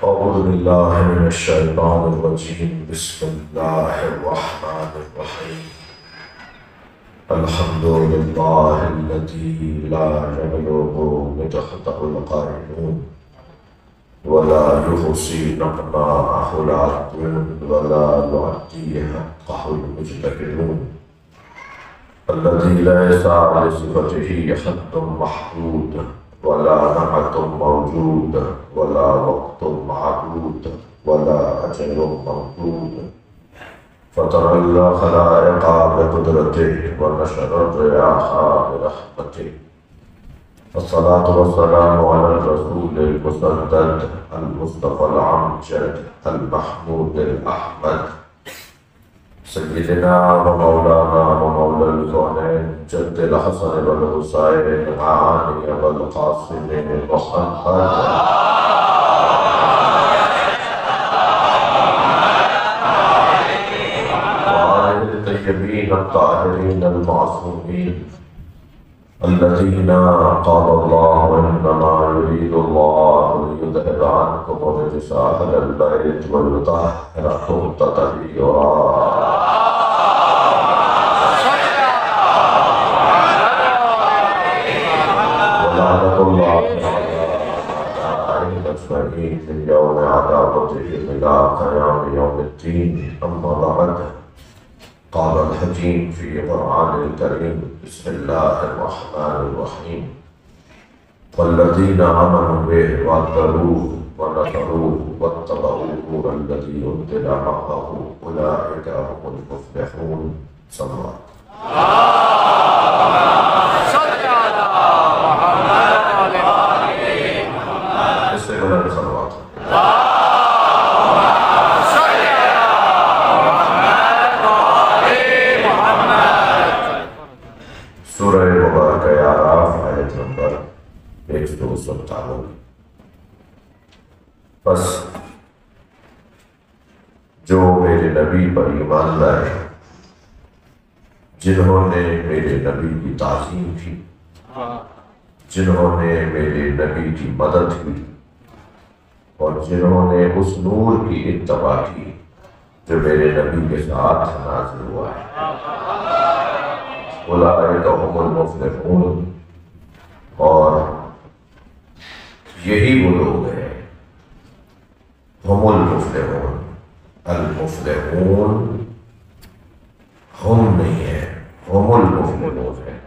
أعوذ بالله من الشيطان الرجيم. بسم الله الرحمن الرحيم. الحمد لله الذي لا يبلغ مدحته القائلون ولا يحصي نعماءه العادون ولا يعطي حقه المجتهدون، الذي ليس لصفته حد محدود ولا نعت موجود ولا وقت معدود ولا أجل ممدود، فترى الخلائق بقدرته ونشر الرياح برحمته. الصلاة والسلام على الرسول المسدد المصطفى الأمجد المحمود الأحمد سيدنا ومولانا ومولى الكونين جد الحسن والحسين علي والقاسم محمد وآل الطيبين الطاهرين المعصومين الذين قال الله إنما يريد الله ليذهب عنكم الرجس أهل البيت ويطهركم تطهيرا. ولعنة الله على أجمعين في يوم عذابته إلى قيام يوم الدين. أما بعد، قال الحكيم في القرآن الكريم: بسم الله الرحمن الرحيم. والذين آمنوا به وعذروه ونصروه واتبعوا النور الذي أنزل معه أولئك هم المفلحون. صلى الله سورہ مبارکہ اعراف آیت نمبر 157. بس جو میرے نبی پر ایمان لائے، جنہوں نے میرے نبی کی تعظیم کی، جنہوں نے میرے نبی کی مدد کی، اور جنہوں نے اس نور کی اتباع کی جو میرے نبی کے ساتھ نازل ہوا ہے، اولئک هم المفلحون. اور یہی وہ لوگ ہیں، هم المفلحون. المفلحون ہم نہیں ہیں، هم المفلحون ہیں.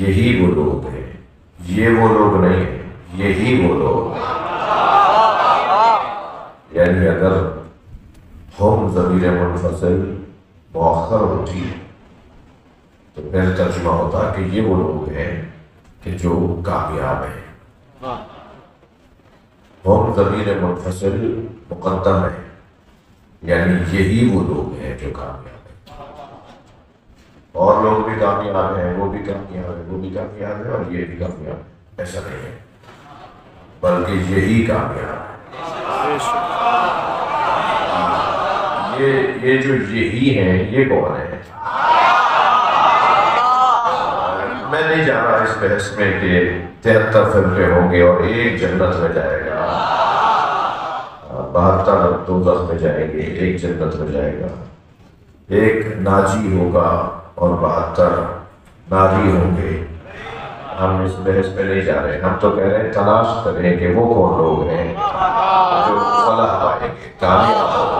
یہی وہ لوگ ہیں، یہ وہ لوگ نہیں ہیں، یہی وہ لوگ ہیں. یعنی اگر ہم ضمیر منفصل مؤخر ہوتی تو پھر ترجمہ ہوتا کہ یہ وہ لوگ ہیں کہ جو کامیاب ہیں. ہم ضمیر منفصل مقدم ہے، یعنی یہی وہ لوگ ہیں جو کامیاب ہیں. اور لوگ بھی کامیاب ہیں، وہ بھی کامیاب ہے، وہ بھی کامیاب ہے، اور یہ بھی کامیاب ہے. ایسا نہیں ہے، بلکہ یہی کامیاب ہے. یہ جو یہی ہیں، یہ کون ہے؟ میں نہیں جا رہا اس بحث میں کہ 73 فرقے ہوں گے اور ایک جنت میں جائے گا، 72 دوزخ میں جائیں گے، ایک جنت میں جائے گا، ایک ناجی ہوگا اور 72 ناجی ہوں گے. ہم اس بحث میں نہیں جا رہے. ہم تو کہہ رہے ہیں تلاش کریں کہ وہ کون لوگ ہیں جو فلاح پائیں گے، کامیاب ہوں گے.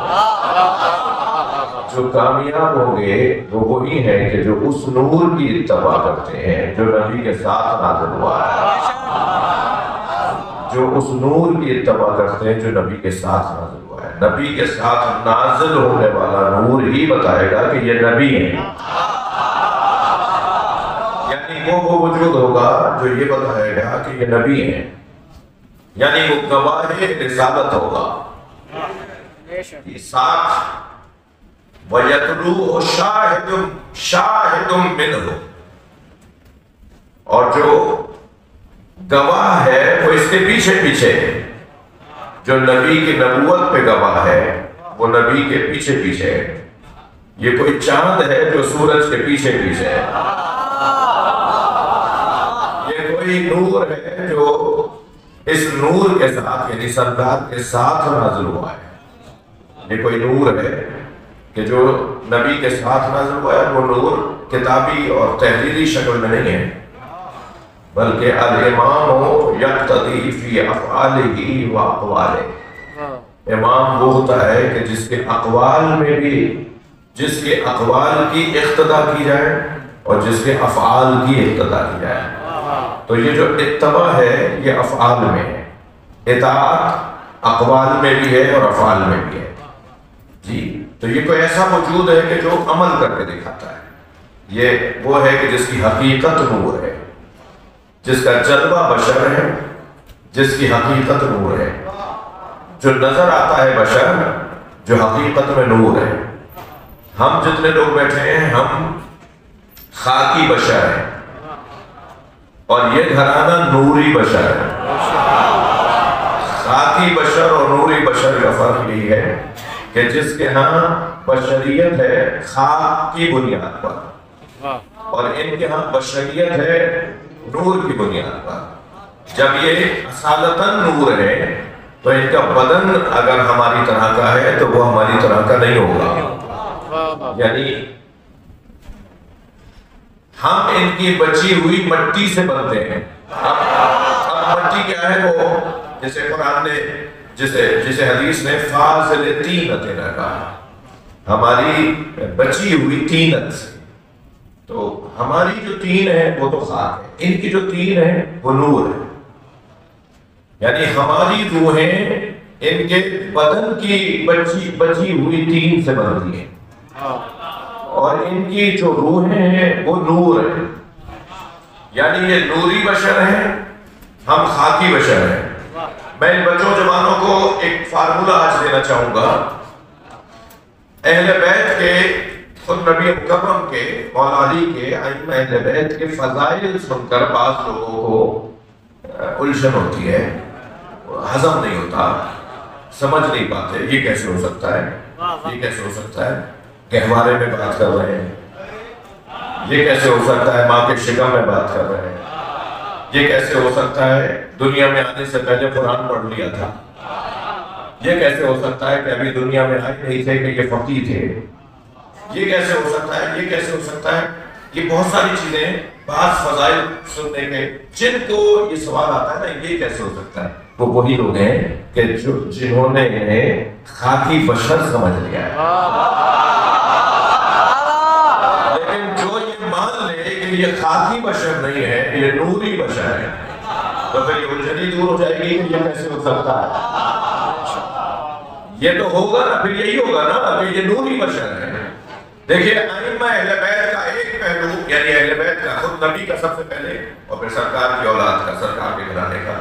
جو کامیاب ہوں گے وہ وہی ہیں کہ جو اس نور کی اتباع کرتے ہیں جو نبی کے ساتھ نازل ہوا ہے. جو اس نور کی اتباع کرتے ہیں جو نبی کے ساتھ نازل ہوا ہے. نبی کے ساتھ نازل ہونے والا نور ہی بتائے گا کہ یہ نبی ہیں. یعنی وہ وجود ہوگا جو یہ بتائے گا کہ یہ نبی ہیں، یعنی وہ گواہ رسالت ہوگا. یہ ساتھ وَيَتْلُوهُ شَاهِدٌ مِّنْهُ، اور جو گواہ ہے وہ اس کے پیچھے پیچھے ہے. جو نبی کی نبوت پہ گواہ ہے وہ نبی کے پیچھے پیچھے ہے. یہ کوئی چاند ہے جو سورج کے پیچھے پیچھے ہے. یہ کوئی نور ہے جو اس نور کے ساتھ یعنی سرکار کے ساتھ نازل ہوا ہے۔ یہ کوئی نور ہے کہ جو نبی کے ساتھ نازل ہوا ہے، وہ نور کتابی اور تحریری شکل میں نہیں ہے، بلکہ الامام یقتدی فی افعالہ و اقوالہ۔ امام وہ ہوتا ہے کہ جس کے اقوال میں بھی، جس کے اقوال کی اقتدا کی جائے اور جس کے افعال کی اقتدا کی جائے۔ تو یہ جو اتباع ہے یہ افعال میں ہے، اطاعت اقوال میں بھی ہے اور افعال میں بھی ہے جی۔ تو یہ کوئی ایسا موجود ہے کہ جو عمل کر کے دکھاتا ہے، یہ وہ ہے کہ جس کی حقیقت نور ہے، جس کا جلوہ بشر ہے، جس کی حقیقت نور ہے، جو نظر آتا ہے بشر، جو حقیقت میں نور ہے۔ ہم جتنے لوگ بیٹھے ہیں ہم خاکی بشر ہیں، اور یہ گھرانہ نوری بشر ہے۔ خاکی بشر اور نوری بشر کا فرق یہ ہے کہ جس کے ہاں بشریت ہے خاک کی بنیاد پر، اور ان کے ہاں بشریت ہے نور کی بنیاد پر۔ جب یہ اصالتاً نور ہے تو ان کا بدن اگر ہماری طرح کا ہے تو وہ ہماری طرح کا نہیں ہوگا، یعنی ہم ان کی بچی ہوئی مٹی سے بنتے ہیں۔ اب مٹی کیا ہے؟ وہ جسے قرآن نے جسے حدیث نے فاضل طینت کہا، ہماری بچی ہوئی طینت سے۔ تو ہماری جو طین ہے وہ تو خاک ہے، ان کی جو طین ہے وہ نور ہے، یعنی ہماری روحیں ان کے بدن کی بچی ہوئی طین سے بنتی ہیں، اور ان کی جو روحیں ہیں وہ نور ہیں، یعنی یہ نوری بشر ہیں، ہم خاکی بشر ہیں۔ میں ان بچوں جوانوں کو ایک فارمولہ آج دینا چاہوں گا۔ اہل بیت کے، خود نبی مکرم کے، مولا علی کے، ائمہ اہل بیت کے فضائل سن کر بعض لوگوں کو الجھن ہوتی ہے، ہضم نہیں ہوتا، سمجھ نہیں پاتے یہ کیسے ہو سکتا ہے، یہ کیسے ہو سکتا ہے گہوارے میں بات کر رہے ہیں، یہ کیسے ہو سکتا ہے ماں کے شکم میں بات کر رہے ہیں، یہ کیسے ہو سکتا ہے دنیا میں آنے سے پہلے قرآن پڑھ لیا تھا، یہ کیسے ہو سکتا ہے کہ ابھی دنیا میں آئے نہیں تھے کہ یہ فقیہ تھے، یہ کیسے ہو سکتا ہے، یہ کیسے ہو سکتا ہے۔ یہ بہت ساری چیزیں، بعض فضائل سننے کے جن کو یہ سوال آتا ہے نا یہ کیسے ہو سکتا ہے، وہ وہی لوگ ہیں کہ جنہوں نے انہیں خاکی بشر سمجھ لیا ہے۔ لیکن جو یہ مان لے کہ یہ خاکی بشر نہیں ہے، یہ نوری بشر ہے، تو پھر یہ الجھنی دور ہو جائے گی کہ یہ کیسے ہو سکتا ہے۔ یہ تو ہوگا نا، پھر یہی ہوگا نا کہ یہ نوری بشر ہے۔ دیکھیے ائمہ اہل بیت کا ایک پہلو، یعنی اہل بیت کا، خود نبی کا سب سے پہلے اور پھر سرکار کی اولاد کا، سرکار کے گھرانے کا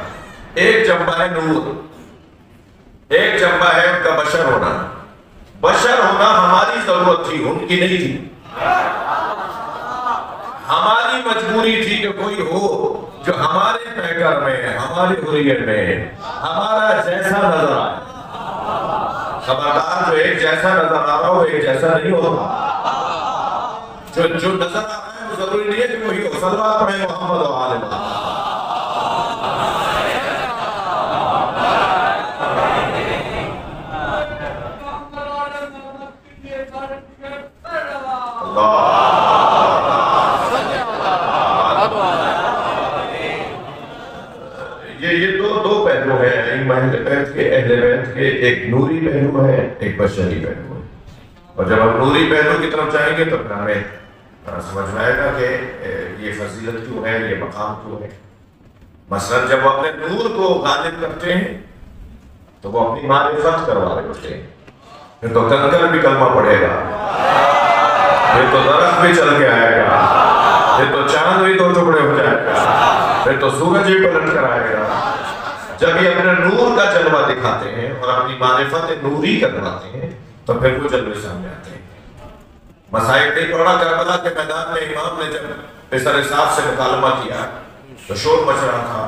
ایک جنبہ ہے نور، ایک جنبہ ہے ان کا بشر ہونا۔ بشر ہونا ہماری ضرورت تھی، ان کی نہیں تھی، ہماری مجبوری تھی کہ کوئی ہو جو ہمارے پیکر میں، ہمارے حریت میں ہمارا جیسا نظر آئے۔ خبردار، جو ایک جیسا نظر آ رہا ہو ایک جیسا نہیں ہوگا، جو نظر آ رہا ہے وہ ضروری نہیں ہے کہ وہی ہو۔ صلوات پڑھیں محمد و آل محمد۔ یہ دو پہلو ہیں اہل بیت کے، ایک نوری پہلو ہے، ایک بشری پہلو ہے۔ اور جب ہم نوری پہلو کی طرف جائیں گے تو پھر ہمیں سمجھ میں آئے گا کہ یہ فضیلت کیوں ہے، یہ مقام کیوں ہے۔ مثلا جب وہ اپنے نور کو غالب کرتے ہیں تو وہ اپنی معرفت کروا رہے ہوتے ہیں، پھر تو کنکر بھی کلمہ پڑھے گا، پھر تو درخت بھی چل کے آئے گا، پھر تو چاند بھی دو ٹکڑے ہو جائے گا، پھر تو سورج بھی پلٹ کر آئے گا۔ جب یہ اپنے نور کا جلوہ دکھاتے ہیں اور اپنی معرفت نوری کرواتے ہیں تو پھر وہ جلوے سامنے آتے ہیں۔ مسائل نہیں پڑھا، کربلا کے میدان میں امام نے جب پسر صاف سے مکالمہ کیا تو شور مچ رہا تھا،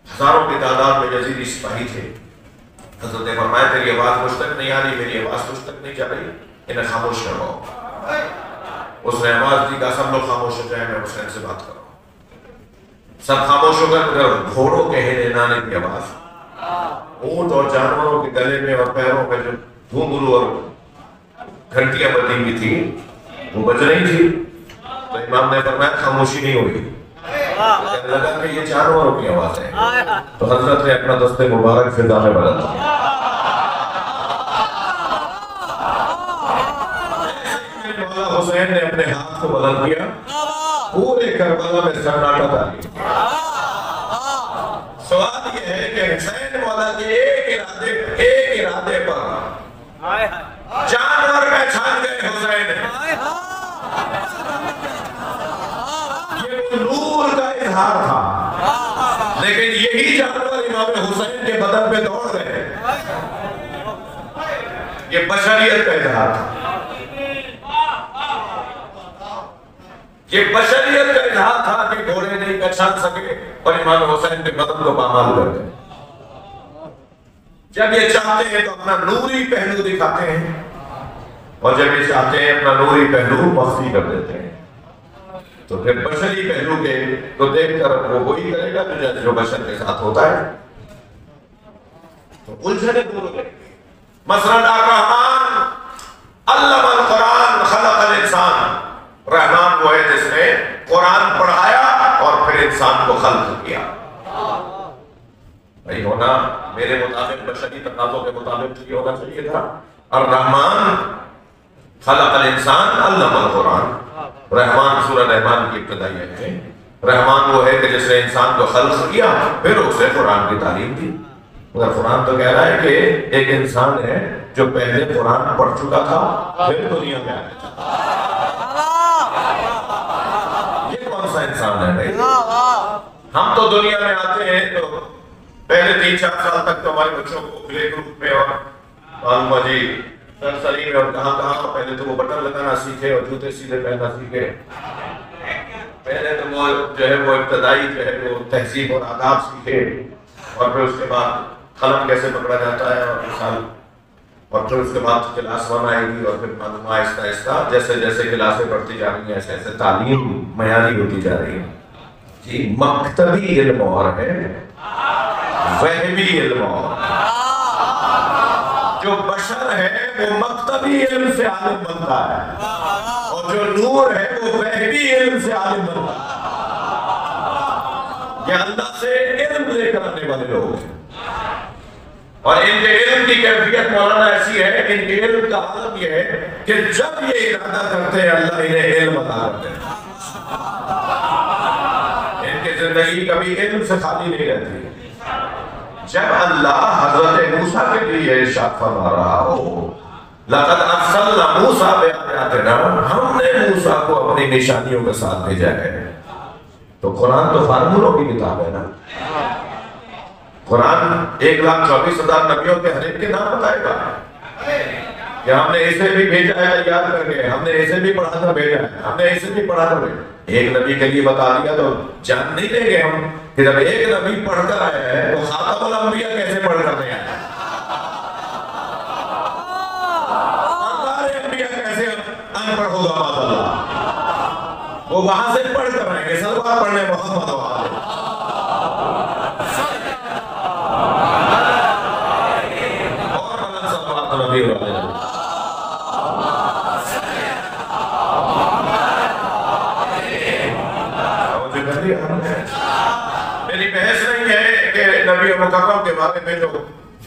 ہزاروں کی تعداد میں یزیدی سپاہی تھے۔ حضرت نے فرمایا تیری آواز مجھ تک نہیں آ رہی، میری آواز مجھ تک نہیں جا رہی، انہیں خاموش کرواؤ۔ اس نے آواز دی کہ سب لوگ خاموش ہو جائیں، میں حسین سے بات کروں۔ سب خاموش ہو کر مگر گھوڑوں کے ہنہنانے کی آواز، اونٹ اور جانوروں کے گلے میں اور پیروں میں جو گھنگرو اور گھنٹیاں بندھی ہوئی تھی وہ بج رہی تھی، تو امام نے فرمایا خاموشی نہیں ہوئی، کہنے لگا کہ یہ جانوروں کی آواز ہے، تو حضرت نے اپنا دست مبارک فضا میں بدل دیا۔ مولا حسین نے اپنے ہاتھ کو بلند کیا، پورے کربلا میں سناٹا ڈالی۔ سوال یہ ہے کہ حسین مولا کے ایک ارادے پر جانور میں چھان گئے حسین، یہ نور کا اظہار تھا، لیکن یہی جانور امام حسین کے بدن پہ دوڑ گئے، یہ بشریت کا اظہار تھا، یہ بشریت کا اظہار تھا کہ گھوڑے نہیں پہچان سکے اور امام حسین کے بدن کو پامال کر گئے۔ جب یہ چاہتے ہیں تو اپنا نوری پہلو دکھاتے ہیں، اور جب یہ چاہتے ہیں اپنا نوری پہلو مخفی کر دیتے ہیں، تو پھر بشری پہلو کے کو دیکھ کر وہ وہی کرے گا جو بشر کے ساتھ ہوتا ہے، تو الجھنے دور ہو گئے۔ مثلا الرحمن علم القرآن خلق الانسان، رحمان وہ ہے جس نے قرآن پڑھایا اور پھر انسان کو خلق کیا۔ بھائی ہونا میرے مطابق بشری تقاضوں کے مطابق یہ ہونا چاہیے تھا، الرحمن خلق الانسان علم القرآن۔ رحمان سورہ رحمان کی ابتدائی آیت ہے، رحمان وہ ہے کہ جس نے انسان کو خلق کیا پھر اسے قرآن کی تعلیم دی۔ مگر قرآن تو کہہ رہا ہے کہ ایک انسان ہے جو پہلے قرآن پڑھ چکا تھا پھر دنیا میں آیا تھا۔ یہ کون سا انسان ہے بھائی؟ ہم تو دنیا میں آتے ہیں تو پہلے 3-4 سال تک تو ہمارے بچوں کو پلے گروپ میں اور معلومہ جی نرسری میں اور کہاں پہلے تو وہ بٹن لگانا سیکھے اور جوتے سیدھے پہننا سیکھے، پہلے تو وہ جو ہے وہ ابتدائی جو ہے وہ تہذیب اور آداب سیکھے، اور پھر اس کے بعد قلم کیسے پکڑا جاتا ہے اور مثال، اور پھر اس کے بعد کلاس 1 آئے گی، اور پھر معلومہ آہستہ آہستہ جیسے جیسے کلاسیں بڑھتی جا رہی ہیں ایسے ایسے تعلیم معیاری ہوتی جا رہی ہے۔ جی مکتبی علم اور ہے، وہمی علم اور۔ جو بشر ہے وہ مکتبی علم سے عالم بنتا ہے، اور جو نور ہے وہ وہمی علم سے عالم بنتا ہے۔ یہ اللہ سے علم لے کر آنے والے لوگ ہیں، اور ان کے علم کی کیفیت مولانا ایسی ہے، ان کے علم کا عالم یہ ہے کہ جب یہ ارادہ کرتے ہیں اللہ انہیں علم عطا کرتے ہیں۔ ان کی زندگی کبھی علم سے خالی نہیں رہتی۔ جب اللہ حضرت موسیٰ کے لیے ارشاد فرما رہا ہو لَقَدْ أَرْسَلْنَا مُوسَىٰ بِآيَاتِنَا، ہم نے موسیٰ کو اپنی نشانیوں کے ساتھ بھیجا ہے، تو قرآن تو فارمولوں کی کتاب ہے نا۔ قرآن 1,24,000 نبیوں کے ہر ایک کے نام بتائے گا کہ ہم نے اسے بھی بھیجا ہے یاد کر کے، ہم نے اسے بھی پڑھا کر بھیجا ہے، ہم نے اسے بھی پڑھا کر بھیجا۔ ایک نبی کے لیے بتا دیا تو جان نہیں لیں گے ہم کہ جب ایک نبی پڑھ کر آیا ہے تو خاتم الانبیاء کیسے پڑھ کر نہیں آیا، انبیاء کیسے ان پڑھ ہوگا ماذا اللہ، وہ وہاں سے پڑھ کر آئیں گے، سلوات پڑھنے محمد وآلہ۔ اور بلند صلوات نبی والے۔ میری بحث نہیں ہے کہ نبی مکرم کے بارے میں جو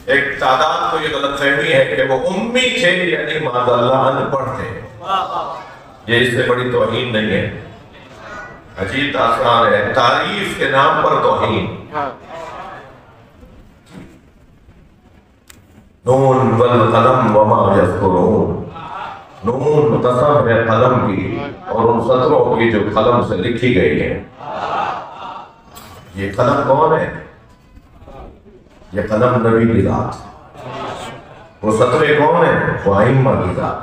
ایک تعداد کو یہ غلط فہمی ہے کہ وہ امی تھے، یعنی معاذ اللہ ان پڑھ تھے، یہ اس سے بڑی توہین نہیں ہے۔ عجیب تاثران ہے تعریف کے نام پر توہین۔ نون والقلم وما یسطرون، نون قسم ہے قلم کی اور ان سطروں کی جو قلم سے لکھی گئی ہے۔ یہ قلم کون ہے؟ یہ قلم نبی کی ذات، وہ سطرے کون ہیں؟ وہ ائمہ کی ذات۔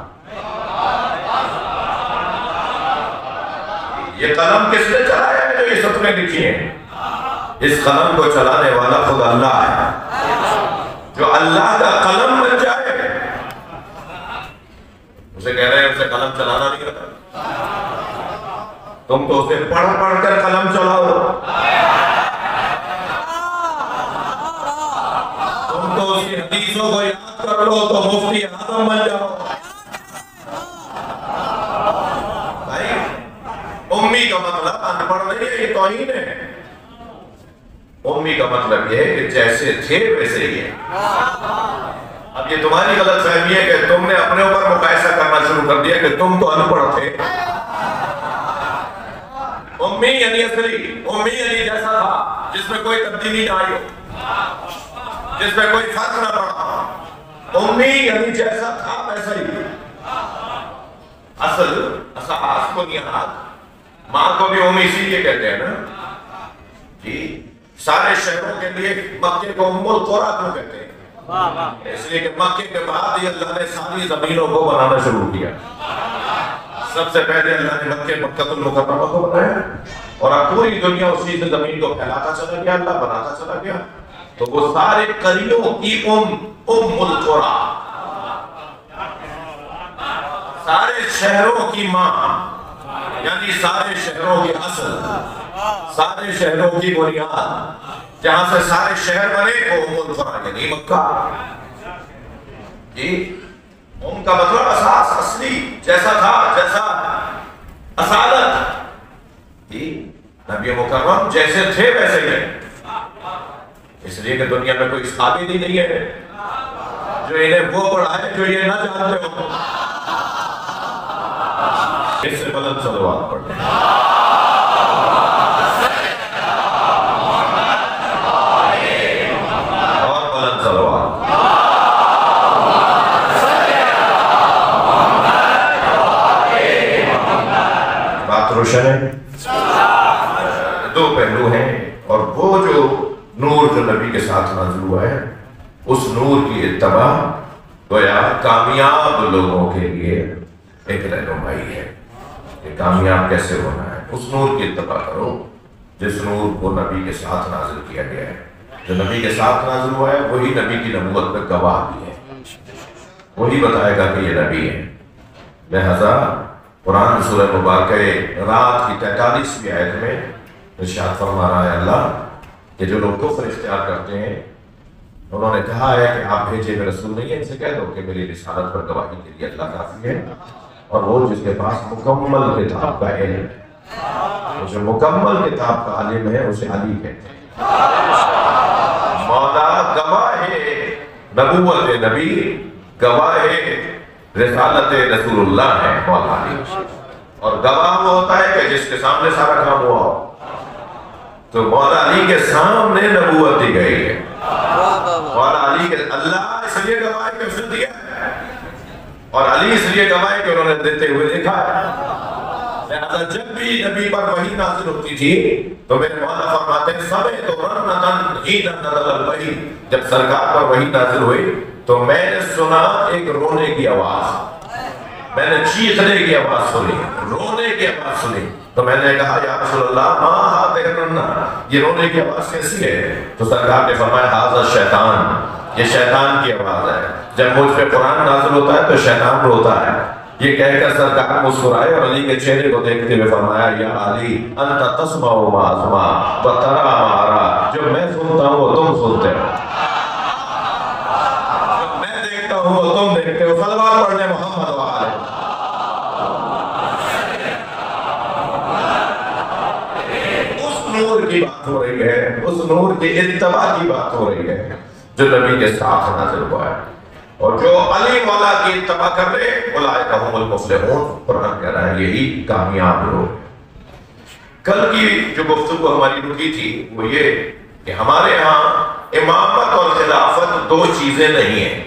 یہ قلم کس نے چلایا ہے جو یہ سطریں لکھی ہیں؟ اس قلم کو چلانے والا خود اللہ ہے۔ جو اللہ کا قلم بن جائے اسے کہہ رہے ہیں اسے قلم چلانا نہیں آتا، تم تو اسے پڑھ پڑھ کر قلم چلاؤ۔ تو اس کی حدیثوں کو یاد کر لو تو مفتی اعظم بن جاؤ. بھائی امی کا مطلب ان پڑھ نہیں ہے، یہ توہین ہے. امی کا مطلب یہ ہے کہ جیسے تھے ویسے ہی ہے. اب یہ تمہاری غلط فہمی ہے کہ تم نے اپنے اوپر مقایسہ کرنا شروع کر دیا کہ تم تو ان پڑھ تھے. امی یعنی اصلی، امی یعنی جیسا تھا جس میں کوئی تبدیلی نہ آئی ہو، جس میں کوئی فرق نہ پڑا. امی یعنی جیسا تھا ویسا ہی. اصل اساس بنیاد ماں کو بھی امی اسی لیے کہتے ہیں نا جی. سارے شہروں کے لیے مکے کو ام القریٰ کیوں کہتے ہیں؟ اس لیے کہ مکے کے بعد ہی اللہ نے ساری زمینوں کو بنانا شروع کیا. سب سے پہلے اللہ نے مکہ المکرمہ کو بنایا اور اب پوری دنیا اسی سے زمین کو پھیلاتا چلا گیا، اللہ بناتا چلا گیا. تو وہ سارے قریوں کی ام القریٰ، سارے شہروں کی ماں، یعنی سارے شہروں کی اصل، سارے شہروں کی بنیاد، جہاں سے سارے شہر بنے وہ ام القریٰ یعنی مکہ جی. ام کا مطلب اساس، اصلی، جیسا تھا، جیسا اصالت جی. نبی مکرم جیسے تھے ویسے ہی ہیں. اس لیے کہ دنیا میں کوئی قابل ہی نہیں ہے جو انہیں وہ پڑھائے جو یہ نہ جانتے ہو. اس سے بلند صلوات پڑھتے ہیں. اور بلند صلوات. بات روشن ہے. دو پہلو ہیں اور وہ جو نور جو نبی کے ساتھ نازل ہوا ہے اس نور کی اتباع گویا کامیاب لوگوں کے لیے ایک رہنمائی ہے کہ کامیاب کیسے ہونا ہے. اس نور کی اتباع کرو جس نور کو نبی کے ساتھ نازل کیا گیا ہے. جو نبی کے ساتھ نازل ہوا ہے وہی نبی کی نبوت میں گواہ بھی ہے، وہی بتائے گا کہ یہ نبی ہے. لہذا قرآن سورہ مبارکہ رات کی 43ویں آیت میں ارشاد فرما رہا ہے اللہ کہ جو لوگ کفر اختیار کرتے ہیں انہوں نے کہا ہے کہ آپ بھیجے ہوئے رسول نہیں ہیں، ان سے کہہ دو کہ میری رسالت پر گواہی کے لیے اللہ کافی ہے. اور وہ جس کے پاس مکمل کتاب کا علم ہے، جو مکمل کتاب کا عالم ہے اسے علی کہتے ہیں. مولا گواہ نبوت نبی، گواہ رسالت رسول اللہ ہے مولا علی. اور گواہ وہ ہوتا ہے کہ جس کے سامنے سارا کام ہوا ہو. تو مولا علی کے سامنے نبوت دی گئی ہے. مولا علی کے اللہ اس لیے گواہ کہ اس نے دیا ہے اور علی اس لیے گواہ کہ انہوں نے دیتے ہوئے دیکھا ہے. لہذا جب بھی نبی پر وحی نازل ہوتی تھی تو میرے مولا فرماتے ہیں سمے تو رنتن ہی نزل الوحی. جب سرکار پر وحی نازل ہوئی تو میں نے سنا ایک رونے کی آواز، میں نے چیخنے کی آواز سنی، رونے کی آواز سنی. تو میں نے کہا یا رسول اللہ ماں ہاتھ رننا، یہ رونے کی آواز کیسی ہے؟ تو سرکار نے فرمایا ھذا شیطان، یہ شیطان کی آواز ہے. جب مجھ پہ قرآن نازل ہوتا ہے تو شیطان روتا ہے. یہ کہہ کر سرکار مسکرائے اور علی کے چہرے کو دیکھتے ہوئے فرمایا یا علی انت تسمع ما اسمع وترى ما ارى. جو میں سنتا ہوں وہ تم سنتے ہو، جو میں دیکھتا ہوں وہ تم دیکھتے ہو. صلوات پڑھنے محمد وآلہ. اس نور کی بات ہو رہی ہے، اس نور کی اتباع کی بات ہو رہی ہے جو نبی کے ساتھ نازل ہوا ہے. اور جو علی مولا کی اتباع کر لے اولئک هم المفلحون. قرآن کہہ رہا ہے یہی کامیاب لوگ. کل کی جو گفتگو ہماری رکی تھی وہ یہ کہ ہمارے ہاں امامت اور خلافت دو چیزیں نہیں ہیں،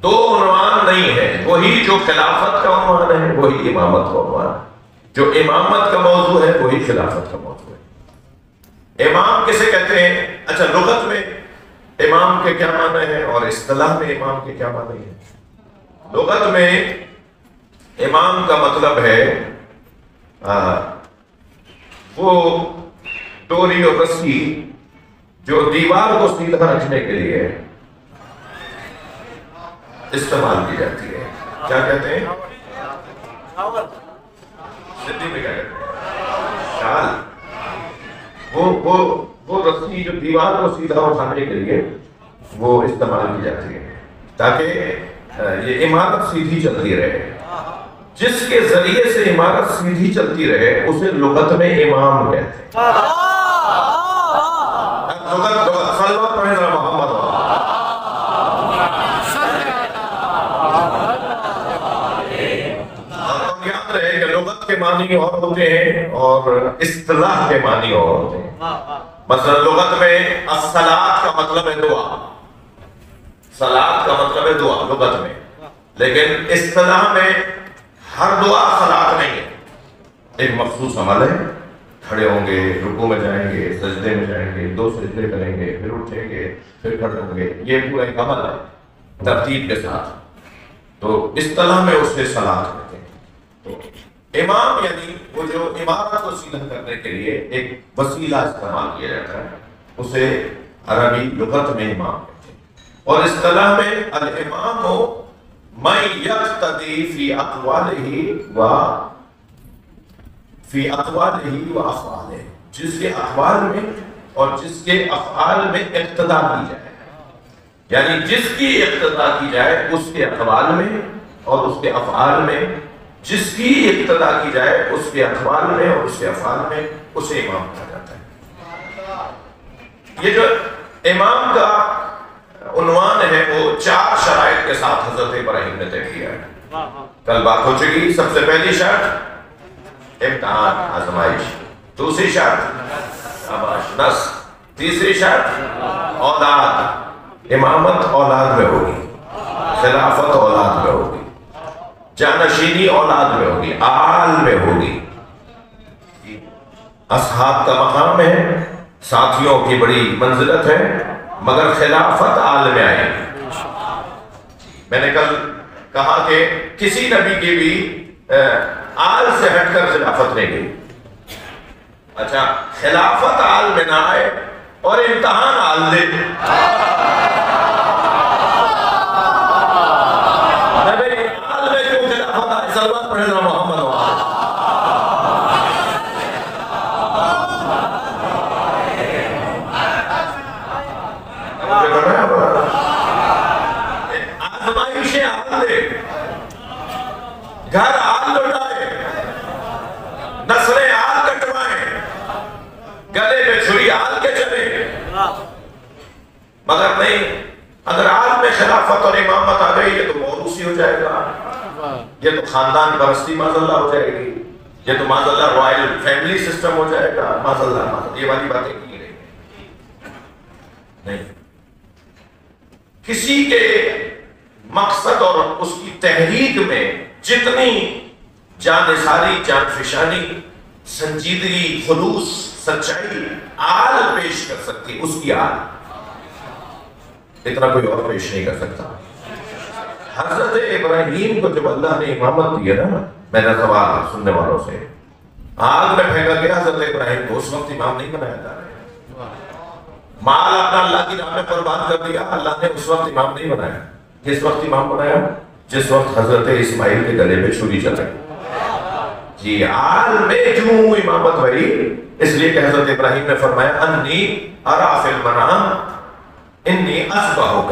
دو عنوان نہیں ہے. وہی جو خلافت کا عنوان ہے وہی امامت کا عنوان ہے. جو امامت کا موضوع ہے وہی خلافت کا موضوع ہے. امام کسے کہتے ہیں؟ اچھا لغت میں امام کے کیا معنی ہے اور اصطلاح میں امام کے کیا معنی ہے؟ لغت میں امام کا مطلب ہے وہ ڈوری اور رسی جو دیوار کو سیدھا رکھنے کے لیے استعمال کی جاتی ہے. کیا کہتے ہیں؟ سندھی میں کیا کہتے ہیں؟ شال. وہ رسی جو دیوار کو سیدھا اٹھانے کے لیے وہ استعمال کی جاتی ہے تاکہ یہ عمارت سیدھی چلتی رہے. جس کے ذریعے سے عمارت سیدھی چلتی رہے اسے لغت میں امام کہتے ہیں. لغت خلوت پڑھے ذرا محمد یاد رہے کہ لغت کے معنی اور ہوتے ہیں اور اصطلاح کے معنی اور ہوتے ہیں. مثلا لغت میں الصلاۃ کا مطلب ہے دعا، صلاۃ کا مطلب ہے دعا لغت میں، لیکن اصطلاح میں ہر دعا صلاۃ نہیں ہے. ایک مخصوص عمل ہے، کھڑے ہوں گے، رکوع میں جائیں گے، سجدے میں جائیں گے، 2 سجدے کریں گے، پھر اٹھیں گے، پھر کھڑے ہوں گے، یہ پورا ایک عمل ہے ترتیب کے ساتھ. تو اصطلاح میں اسے صلاۃ کہتے ہیں. تو امام یعنی وہ جو عمارت کو سیدھا کرنے کے لیے ایک وسیلہ استعمال کیا جاتا ہے، اسے عربی لغت میں امام کہتے ہیں. اور اصطلاح میں الامام من یقتدی فی اقوالہ و افعالہ، جس کے اقوال میں اور جس کے افعال میں اقتدا کی جائے، یعنی جس کی اقتدا کی جائے اس کے اقوال میں اور اس کے افعال میں، جس کی اقتدا کی جائے اس کے اقوال میں اور اس کے افعال میں، اسے امام کہا جاتا ہے. یہ جو امام کا عنوان ہے وہ 4 شرائط کے ساتھ حضرت ابراہیم نے طے کیا ہے. کل بات ہو چکی. سب سے پہلی شرط امتحان، آزمائش. دوسری شرط نسل. تیسری شرط اولاد، امامت اولاد میں ہوگی، خلافت اولاد میں ہوگی، جانشینی اولاد میں ہوگی، آل میں ہوگی. اصحاب کا مقام ہے، ساتھیوں کی بڑی منزلت ہے، مگر خلافت آل میں آئے گی. میں نے کل کہا کہ کسی نبی کی بھی آل سے ہٹ کر خلافت نہیں گئی. اچھا، خلافت آل میں نہ آئے اور امتحان آل دے. آل میں کیوں خلافت آئے؟ سلمان پڑھے ذرا محمد آزمائشیں آل دے، گھر آل لٹائے، نسلیں آل کٹوائیں، گلے پہ چھری آل کے چلے. مگر نہیں، اگر آل میں خلافت اور امامت آ گئی یہ تو موروثی ہو جائے گا، یہ تو خاندان پرستی معاذ اللہ ہو جائے گی، یہ تو معاذ اللہ رائل فیملی سسٹم ہو جائے گا. معاذ اللہ یہ والی باتیں کی رہی نہیں. کسی کے مقصد اور اس کی تحریک میں جتنی جانثاری، جانفشانی، سنجیدگی، خلوص، سچائی آل پیش کر سکتی، اس کی آل اتنا کوئی اور پیش نہیں کر سکتا. حضرت ابراہیم کو جب اللہ نے امامت دی ہے نا، میں نے سوال سننے والوں سے، آگ میں پھینکا گیا حضرت ابراہیم کو، اس وقت امام نہیں بنایا جا رہا ہے. مال اپنا اللہ کی راہ میں قربان کر دیا، اللہ نے اس وقت امام نہیں بنایا. کس وقت امام بنایا؟ جس وقت حضرت اسماعیل کے گلے میں چھری چل رہی. جی، آل میں کیوں امامت بھائی؟ اس لیے کہ حضرت ابراہیم نے فرمایا انی ارا فی المنام انی اذبحک،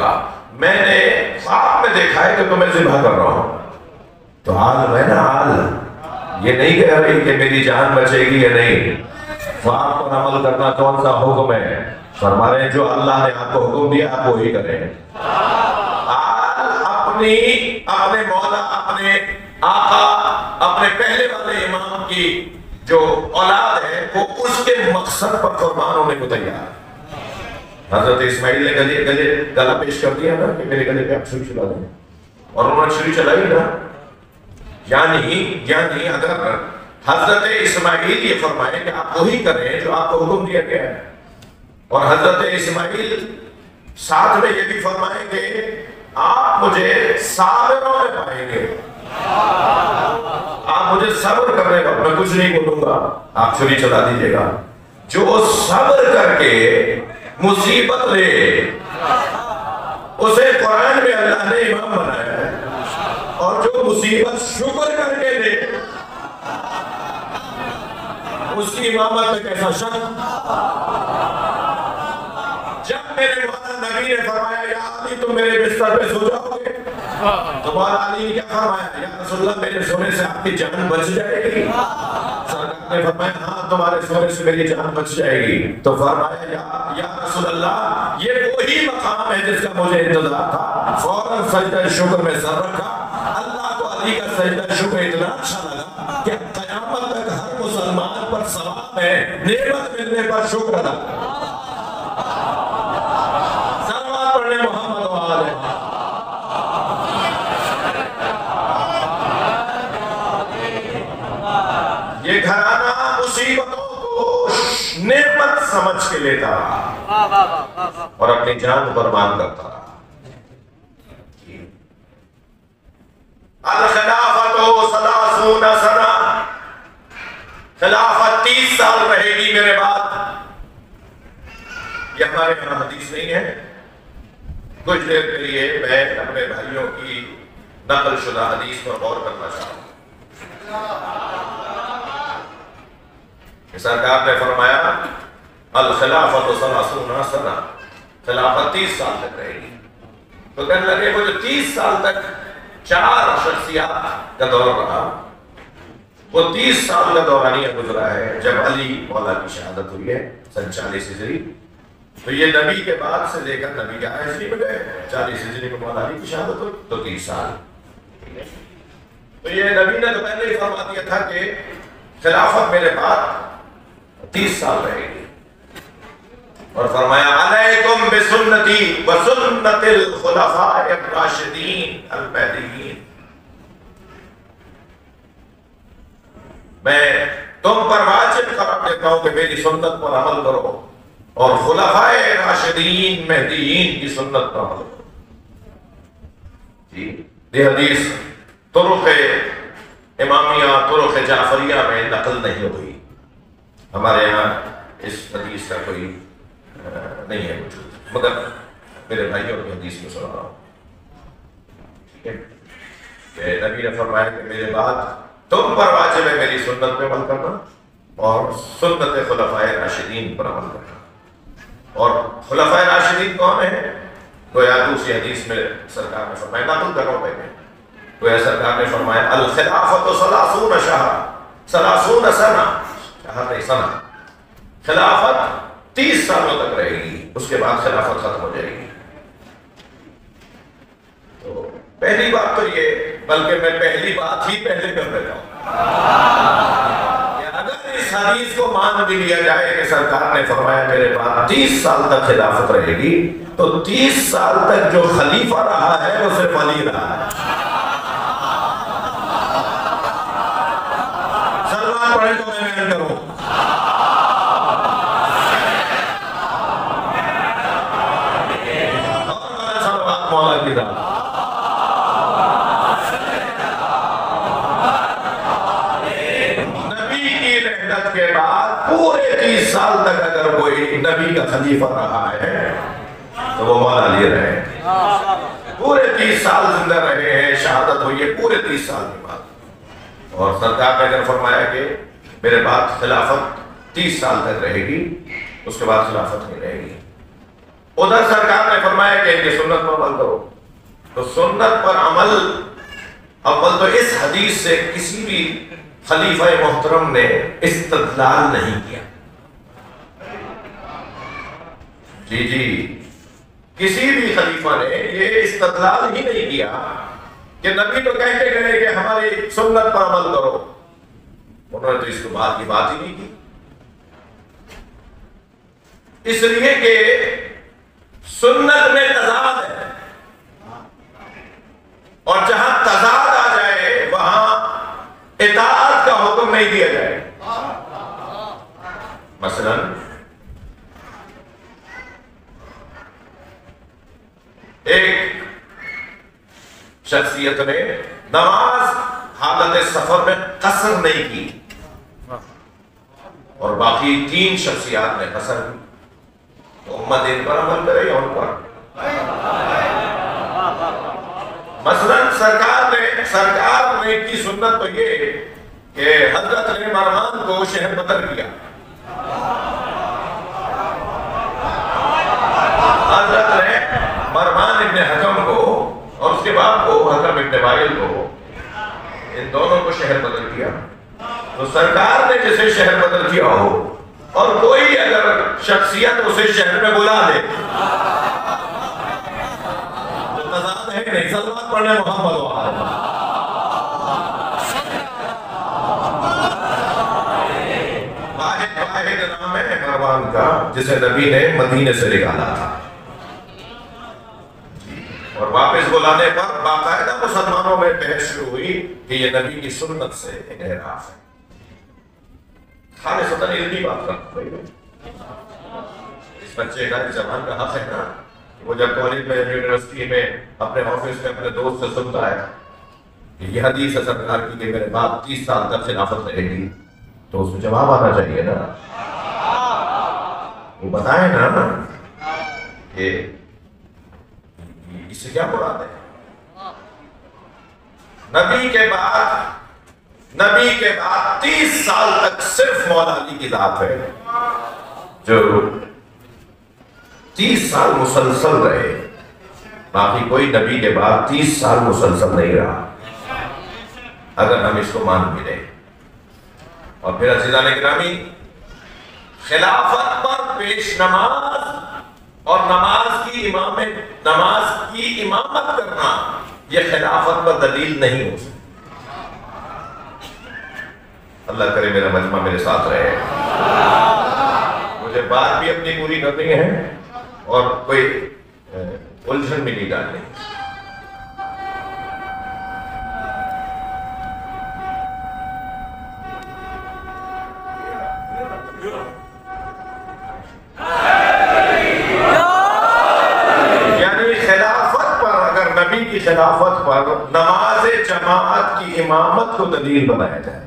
میں نے خواب میں دیکھا ہے کہ تمہیں ذبح کر رہا ہوں. تو آل میں نا، آل یہ نہیں کہہ رہی کہ میری جان بچے گی یا نہیں. خواب پر عمل کرنا کون سا حکم ہے؟ فرما رہے ہیں جو اللہ نے آپ کو حکم دیا آپ وہی کریں. اپنے مولا، اپنے آقا، اپنے پہلے والے امام کی جو اولاد ہے وہ اس کے مقصد پر قربان ہونے کو تیار ہے. حضرت اسماعیل نے گلا پیش کر دیا نا کہ میرے گلے پہ آپ چھری چلا دیں، اور انہوں نے چھری چلائی نا. یعنی اگر حضرت اسماعیل یہ فرمائے کہ آپ وہی کریں جو آپ کو حکم دیا گیا ہے، اور حضرت اسماعیل ساتھ میں یہ بھی فرمائیں گے آپ مجھے صابروں میں پائیں گے، آپ مجھے صبر کرنے کا، میں کچھ نہیں بولوں گا، آپ چھری چلا دیجئے گا. جو صبر کر کے مصیبت لے اسے قرآن میں اللہ نے امام بنایا ہے، اور جو مصیبت شکر کر کے لے اس کی امامت میں کیسا شک. جب میرے مولا نبی نے فرمایا یا علی تم میرے بستر پہ سو جاؤ گے؟ تو مولا علی نے کیا فرمایا؟ یا رسول اللہ میرے سونے سے آپ کی جان بچ جائے گی؟ سرکار نے فرمایا ہاں تمہارے سونے سے میری جان بچ جائے گی۔ تو فرمایا یا رسول اللہ یہ وہی مقام ہے جس کا مجھے انتظار تھا۔ فوراً سجدہ شکر میں سر رکھا۔ اللہ کو علی کا سجدہ شکر اتنا اچھا لگا کہ قیامت تک ہر مسلمان پر ثواب ہے نعمت ملنے پر شکر ادا کرے۔ صلوات پڑھنے محمد و آلہ۔ یہ گھرانہ مصیبتوں کو نعمت سمجھ کے لیتا اور اپنی جان قربان کرتا۔ الخلافت 30 سنہ، خلافت 30 سال رہے گی میرے بعد۔ یہ ہمارے یہاں حدیث نہیں ہے۔ کچھ دیر کے لیے میں اپنے بھائیوں کی نقل شدہ حدیث پر غور کرنا چاہوں گا۔ سرکار نے فرمایا الخلافت 30 سنہ، خلافت 30 سال تک رہے گی۔ تو کہنے لگے وہ جو 30 سال تک 4 شخصیات کا دور رہا، وہ 30 سال کا دورانیہ گزرا ہے۔ جب علی مولا کی شہادت ہوئی ہے سن 40 ہجری، تو یہ نبی کے بعد سے لے کر نبی کے ہجری میں گئے 40 ہجری میں مولا علی کی شہادت ہوئی تو 30 سال۔ تو یہ نبی نے تو پہلے ہی فرما دیا تھا کہ خلافت میرے بعد 30 سال رہے گی، اور فرمایا علیکم بسنتی وسنت الخلفاء الراشدین المہدیین، میں تم پر واجب قرار دیتا ہوں کہ میری سنت پر عمل کرو اور خلفاء راشدین مہدیین کی سنت پر عمل کرو۔ یہ حدیث طرق امامیہ طرق جعفریہ میں نقل نہیں ہوئی، ہمارے یہاں اس حدیث کا کوئی نہیں ہے موجود، مگر میرے بھائیوں کی حدیث کو سنا رہا ہوں۔ ٹھیک ہے کہ نبی نے فرمایا کہ میرے بعد تم پر واجب ہے میری سنت پہ عمل کرنا اور سنت خلفاء راشدین پر عمل کرنا۔ اور خلفاء راشدین کون ہیں؟ گویا دوسری حدیث میں سرکار نے فرمایا، نقل کر رہا ہوں پہلے، گویا سرکار نے فرمایا الخلافت 30 شہر 30 سنہ، شہر نہیں سنہ، خلافت 30 سالوں تک رہے گی، اس کے بعد خلافت ختم ہو جائے گی۔ تو پہلی بات تو یہ، بلکہ میں پہلی بات ہی پہلے کر دیتا ہوں کہ اگر اس حدیث کو مان بھی لیا جائے کہ سرکار نے فرمایا میرے بعد 30 سال تک خلافت رہے گی، تو 30 سال تک جو خلیفہ رہا ہے وہ صرف علی رہا ہے۔ سلمان پڑھیں تو میں بیان کروں۔ مولا کی ذات نبی کی رحمت کے بعد پورے 30 سال تک اگر کوئی نبی کا خلیفہ رہا ہے تو وہ مولا علی رہے۔ پورے 30 سال زندہ رہے ہیں، شہادت ہوئی ہے پورے 30 سال کے بعد، اور سرکار نے اگر فرمایا کہ میرے بعد خلافت 30 سال تک رہے گی، اس کے بعد خلافت نہیں رہے گی۔ ادھر سرکار نے فرمایا کہ ان کی سنت پر عمل کرو، تو سنت پر عمل اول تو اس حدیث سے کسی بھی خلیفہ محترم نے استدلال نہیں کیا۔ جی کسی بھی خلیفہ نے یہ استدلال ہی نہیں کیا کہ نبی تو کہتے گئے کہ ہماری سنت پر عمل کرو، انہوں نے تو اس کو بات کی بات ہی نہیں کی، اس لیے کہ سنت میں تضاد ہے، اور جہاں تضاد آ جائے وہاں اطاعت کا حکم نہیں دیا جائے۔ مثلا ایک شخصیت نے نماز حالت سفر میں قصر نہیں کی، اور باقی 3 شخصیات نے قصر کی، تو امت ان پر عمل کرے یا ان پر؟ مثلا سرکار نے کی سنت تو یہ کہ حضرت نے مروان کو شہر بدر کیا، حضرت نے مروان ابن حکم کو اور اس کے بعد کو حکم ابن وائل کو، ان دونوں کو شہر بدل دیا. تو سرکار نے جسے شہر بدل دیا ہو اور کوئی اگر شخصیت اسے شہر میں بلا دے تو تضاد ہے کہ نہیں؟ صلوات پڑھنے محمد و آل. واحد نام ہے مروان کا جسے نبی نے مدینے سے نکالا تھا، اور واپس بلانے پر باقاعدہ مسلمانوں میں بحث شروع ہوئی کہ یہ نبی کی سنت سے انحراف ہے. خالص علمی بات کرتا ہوں. اس بچے کا زبان کا حق ہے نا، وہ جب کالج میں یونیورسٹی میں اپنے آفس میں اپنے دوست سے سنتا ہے کہ یہ حدیث ہے سرکار کی کہ میرے بعد 30 سال تک خلافت رہے گی، تو اس میں جواب آنا چاہیے نا. وہ بتائیں نا کہ اس سے کیا مراد ہے. نبی کے بعد 30 سال تک صرف مولا علی کی ذات ہے جو 30 سال مسلسل رہے، باقی کوئی نبی کے بعد 30 سال مسلسل نہیں رہا، اگر ہم اس کو مان بھی لیں. اور پھر عزیزان گرامی، خلافت پر پیش نماز اور نماز کی امامت کرنا یہ خلافت پر دلیل نہیں ہو سکتی. اللہ کرے میرا مجمع میرے ساتھ رہے. مجھے بات بھی اپنی پوری کرنی ہے اور کوئی الجھن بھی نہیں ڈالنی. یعنی خلافت پر، اگر نبی کی خلافت پر نماز جماعت کی امامت کو دلیل بنایا جائے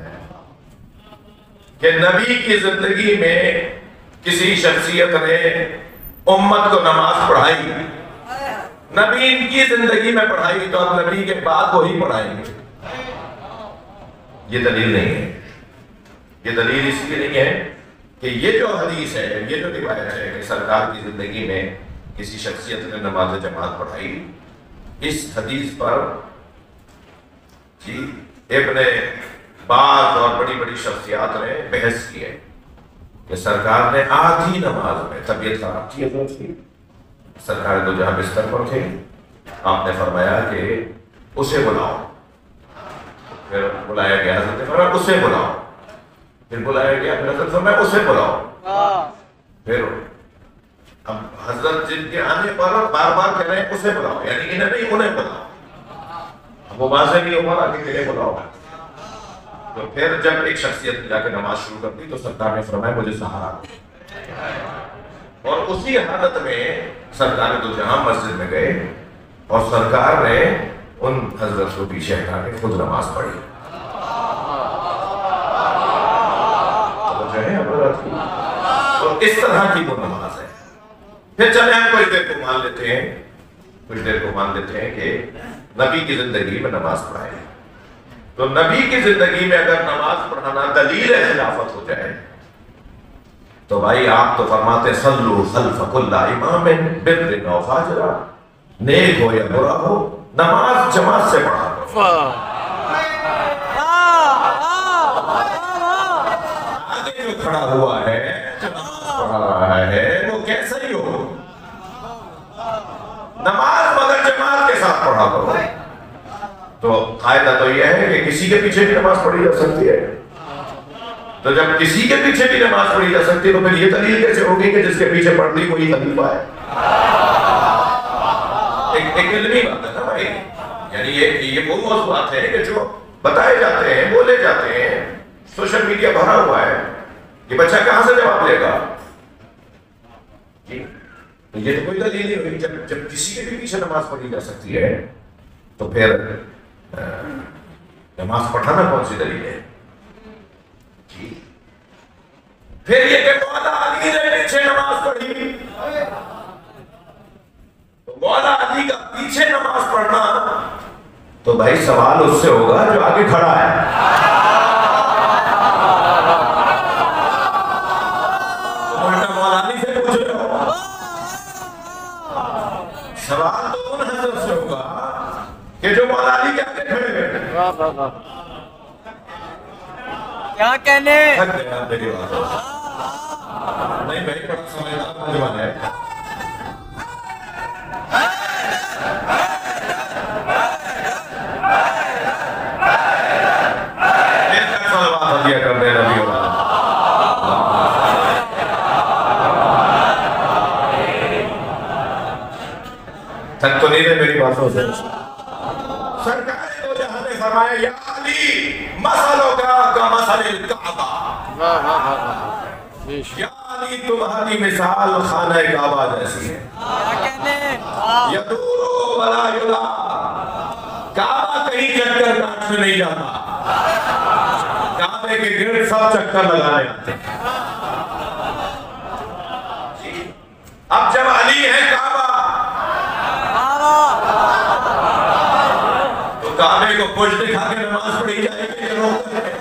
کہ نبی کی زندگی میں کسی شخصیت نے امت کو نماز پڑھائی، نبی ان کی زندگی میں پڑھائی، تو اب نبی کے بعد وہی پڑھائیں گے، یہ دلیل نہیں ہے. یہ دلیل اس لیے نہیں ہے کہ یہ جو حدیث ہے، یہ جو روایت ہے کہ سرکار کی زندگی میں کسی شخصیت نے نماز جماعت پڑھائی، اس حدیث پر ابن باز اور بڑی بڑی شخصیات نے بحث کی ہے کہ سرکار نے آدھی نماز میں طبیعت خراب تھی، سرکار دو جہاں بستر پر تھے، آپ نے فرمایا کہ اسے بلاؤ. پھر بلایا گیا، حضرت نے فرمایا اسے بلاؤ. پھر بلایا گیا، پھر حضرت نے فرمایا اسے بلاؤ. پھر اب حضرت جن کے آنے پر بار بار کہہ رہے ہیں اسے بلاؤ، یعنی انہیں نہیں انہیں بلاؤ. اب وہ واضح نہیں ہوا کہ تیرے بلاؤ. تو پھر جب ایک شخصیت نے جا کے نماز شروع کر دی تو سرکار نے فرمایا مجھے سہارا دو. اور اسی حالت میں سرکار دو جہاں مسجد میں گئے اور سرکار نے ان حضرت کو پیچھے ہٹا کے خود نماز پڑھی. تو اس طرح کی وہ نماز ہے. پھر چلے ہم کچھ دیر کو مان لیتے ہیں کہ نبی کی زندگی میں نماز پڑھائے. تو نبی کی زندگی میں اگر نماز پڑھانا دلیل خلافت ہو جائے تو بھائی آپ تو فرماتے صلو خلف کل امام بر و فاجر، نیک ہو یا برا ہو نماز جماعت سے پڑھا کرو. آگے جو کھڑا ہوا ہے پڑھا رہا ہے وہ کیسا ہی ہو، نماز مگر جماعت کے ساتھ پڑھا کرو. تو قاعدہ تو یہ ہے کہ کسی کے پیچھے بھی نماز پڑھی جا سکتی ہے. تو جب کسی کے پیچھے بھی نماز پڑھی جا سکتی ہے تو پھر یہ دلیل کیسے ہوگی کہ جس کے پیچھے پڑھ لی وہی خلیفہ ہے؟ ایک علمی بات ہے نا بھائی. یعنی یہ وہ موضوعات ہیں کہ جو بتائے جاتے ہیں، بولے جاتے ہیں، سوشل میڈیا بھرا ہوا ہے. یہ بچہ کہاں سے جواب لے گا؟ یہ تو کوئی دلیل نہیں ہوگی. جب کسی کے بھی پیچھے نماز پڑھی جا سکتی ہے تو پھر نماز پڑھانا کون سی دلیل ہے؟ پھر یہ کہ مولا علی نے پیچھے نماز پڑھی، مولا علی کا پیچھے نماز پڑھنا تو بھائی سوال اس سے ہوگا جو آگے کھڑا ہے. مولا علی سے پوچھ رہے ہو، سوال تو ان حضرت سے ہوگا کہ جو مولا علی کے آگے کھڑے ہوئے. کیا کہنے میری بات نہیں بھائی، بڑا سمجھدار نوجوان ہے. دیا کرتے نبی تک تو نہیں رہے میری باتوں سے. سرکار دو جہاں نے فرمایا یا علی مسئلوں کا مسئلہ الکعبہ، یا علی تمہاری مثال خانہ کعبہ جیسی ہے. یدور ولا یلا، کعبہ کہیں چکر کاٹنے نہیں جاتا، کعبے کے گرد سب چکر لگانے آتے ہیں. اب جب علی ہے کعبہ تو کعبے کو پشت دکھا کے نماز پڑھی جائے گی، یہ روک دیں گے.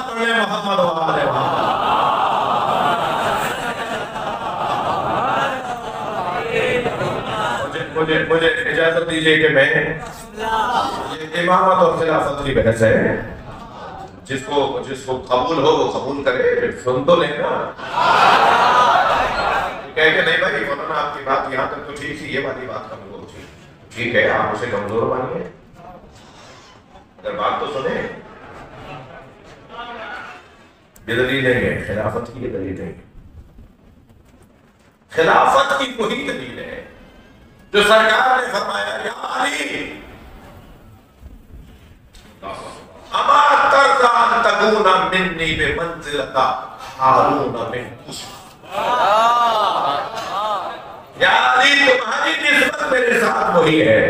پڑھنے محمد و آل محمد. مجھے اجازت دیجئے کہ میں یہ امامت اور خلافت کی بحث ہے، جس کو قبول ہو وہ قبول کرے، سن تو لیں نا. کہہ کہ نہیں بھائی مولانا آپ کی بات یہاں تک تو ٹھیک تھی، یہ والی بات کمزور تھی. ٹھیک ہے، آپ اسے کمزور مانیے، اگر بات تو سنیں. یہ دلیل نہیں ہے خلافت کی، یہ دلیل نہیں ہے. خلافت کی وہی دلیل ہے جو سرکار نے فرمایا یا علی اما ترضى ان تكون مني بمنزلة هارون من موسى. یا علی تمہاری نسبت میرے ساتھ وہی ہے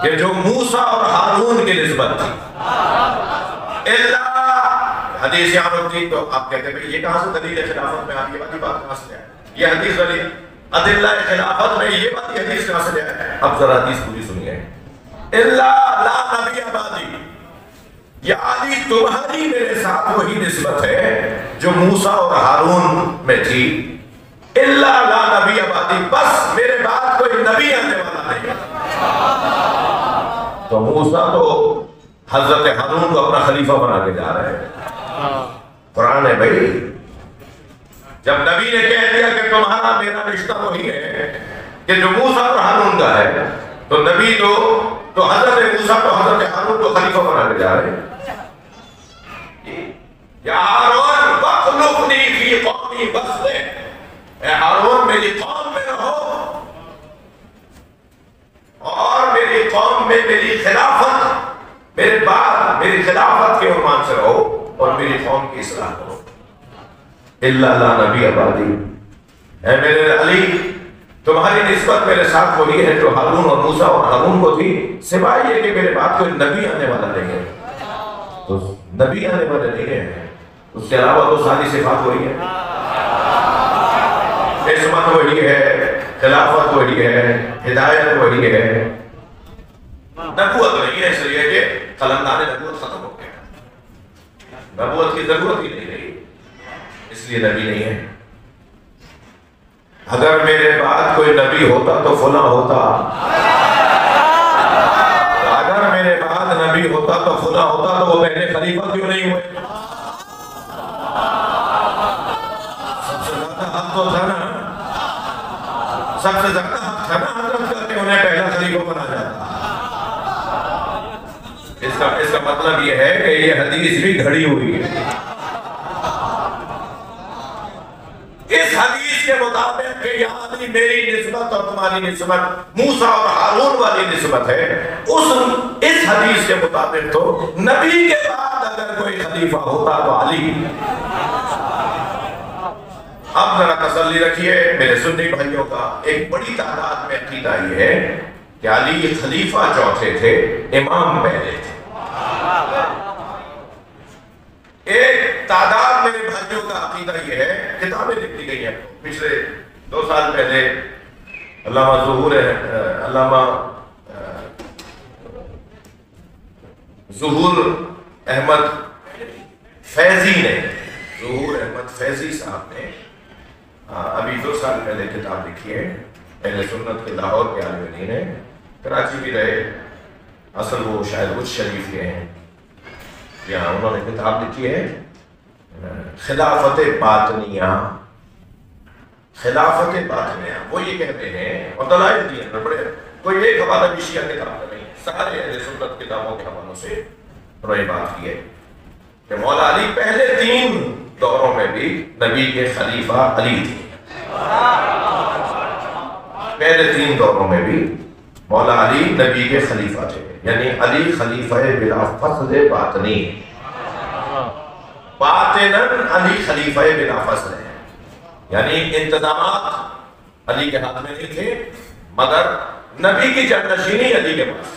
کہ جو موسیٰ اور ہارون کی نسبت تھی. حدیث یہاں رکھتی تو آپ کہتے ہیں یہ کہاں سے دلیل خلافت میں آپ یہ والی بات کہاں سے ہے؟ یہ حدیث والی ادلہ خلافت میں یہ والی حدیث کہاں سے ہے؟ اب ذرا حدیث پوری سنیے. اللہ لا نبی آبادی، یا علی تمہاری میرے ساتھ وہی نسبت ہے جو موسیٰ اور ہارون میں تھی. اللہ لا نبی آبادی، بس میرے بعد کوئی نبی آنے والا نہیں. تو موسیٰ تو حضرت ہارون کو اپنا خلیفہ بنا کے جا رہے ہیں. قرآن ہے بھائی. جب نبی نے کہہ دیا کہ تمہارا میرا رشتہ وہی ہے کہ جو موسیٰ اور ہارون کا ہے، تو نبی تو حضرت موسیٰ تو حضرت ہارون کو خلیفہ بنا کے جا رہے ہیں. یا ہارون وَخْلُفْنِي فِي قَوْمِي بَسْلِ، اے ہارون میری قوم میں رہو اور میری قوم میں میری خلافت، میرے بعد میری خلافت کے عنوان سے رہو اور میری قوم کی اصلاح کرو. اللہ لا نبی آبادی، اے میرے علی تمہاری نسبت میرے ساتھ وہی ہے جو ہارون اور موسیٰ اور ہارون کو تھی، سوائے یہ کہ میرے بعد کوئی نبی آنے والا نہیں ہے. تو نبی آنے والے نہیں ہیں، اس کے علاوہ تو ساری صفات وہی ہے. عصمت وہی ہے، خلافت وہی ہے، ہدایت وہی ہے. نبوت نہیں ہے، اس لیے کہ قلمدان نبوت ختم ہو گیا، نبوت کی ضرورت ہی نہیں رہی، اس لیے نبی نہیں ہے. اگر میرے بعد کوئی نبی ہوتا تو فلاں ہوتا، اگر میرے بعد نبی ہوتا تو فلاں ہوتا، تو وہ پہلے خلیفہ کیوں نہیں ہوئے؟ سب سے زیادہ حق تو تھا نا، سب سے زیادہ حق تھا نا حضرت کا کہ انہیں پہلا خلیفہ بنا جاتا. اس کا مطلب یہ ہے کہ یہ حدیث بھی گھڑی ہوئی ہے. اس حدیث کے مطابق کہ یا علی میری نسبت اور تمہاری نسبت موسیٰ اور ہارون والی نسبت ہے، اس حدیث کے مطابق تو نبی کے بعد اگر کوئی خلیفہ ہوتا تو علی. اب ذرا تسلی رکھیے میرے سنی بھائیوں کا، ایک بڑی تعداد میں عقیدہ یہ ہے کہ علی خلیفہ چوتھے تھے، امام پہلے تھے. ایک تعداد میرے بھائیوں کا عقیدہ یہ ہے، کتابیں لکھی گئی ہیں پچھلے 2 سال پہلے علامہ ظہور احمد فیضی صاحب نے ابھی 2 سال پہلے کتاب لکھی ہے اہل سنت کے لاہور کے عالم دین ہیں، کراچی بھی رہے، اصل وہ شاید اچ شریف کے ہیں، یہاں انہوں نے کتاب لکھی ہے خلافت باطنیہ۔ خلافت باطنیہ وہ یہ کہتے ہیں، اور دلائل دیے ہیں بڑے، کوئی ایک حوالہ بھی شیعہ کتاب کا نہیں ہے، سارے اہل سنت کتابوں کے حوالوں سے انہوں نے بات کی ہے کہ مولا علی پہلے 3 دوروں میں بھی نبی کے خلیفہ علی تھے۔ پہلے 3 دوروں میں بھی مولا علی نبی کے خلیفہ تھے، یعنی علی خلیفہ بلا فصل باطنی، باطناً علی خلیفہ بلا فصل ہے، یعنی انتظامات علی کے ہاتھ میں نہیں تھے، مگر نبی کی جانشینی علی کے پاس،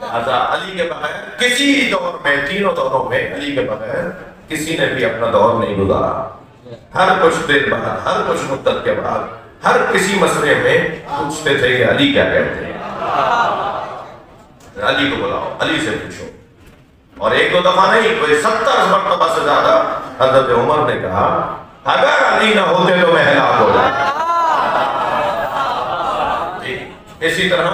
لہذا علی کے بغیر کسی دور میں، 3 دوروں میں علی کے بغیر کسی نے بھی اپنا دور نہیں گزارا۔ ہر کچھ دیر بعد، ہر کچھ مدت کے بعد، ہر کسی مسئلے میں پوچھتے تھے کہ علی کیا کہتے ہیں، علی کو بلاؤ، علی سے پوچھو۔ اور 1-2 دفعہ نہیں، کوئی 70 مرتبہ سے زیادہ حضرت عمر نے کہا اگر علی نہ ہوتے تو میں ہلاک ہو جاتا۔ اسی طرح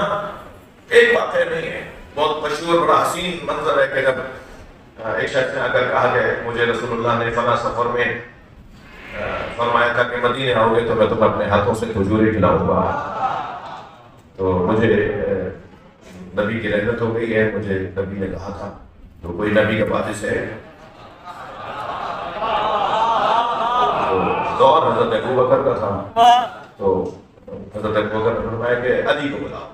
ایک بات ہے، نہیں ہے، بہت مشہور بڑا حسین منظر ہے کہ جب ایک شخص نے اگر کہا کہ مجھے رسول اللہ نے فلاں سفر میں فرمایا تھا کہ مدینے آؤ گے تو میں تمہیں اپنے ہاتھوں سے کھجوریں کھلاؤں گا، تو مجھے نبی کی رحمت ہو گئی ہے، مجھے نبی نے کہا تھا، تو کوئی نبی کا وارث ہے؟ تو دور حضرت ابو بکر کا تھا، تو حضرت ابو بکر نے فرمایا کہ علی کو بلاؤ،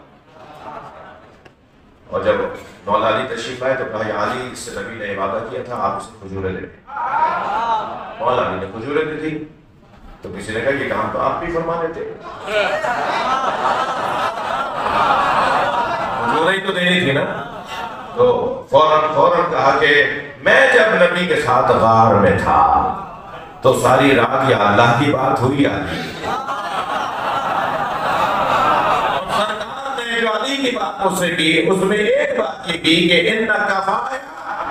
اور جب مولا علی تشریف آئے تو کہا یا علی، اس سے نبی نے وعدہ کیا تھا، آپ اسے کھجوریں لے لیں۔ مولا علی نے کھجوریں دی تھی، تو کسی نے کہا یہ کام تو آپ بھی فرما لیتے، کھجوریں ہی تو دینی تھی نا۔ تو فوراً کہا کہ میں جب نبی کے ساتھ غار میں تھا تو ساری رات یا اللہ کی بات ہوئی علی، اور سرکار نے جو علی کی بات مجھ سے کی اس میں ایک بات یہ کی کہ ان کفایا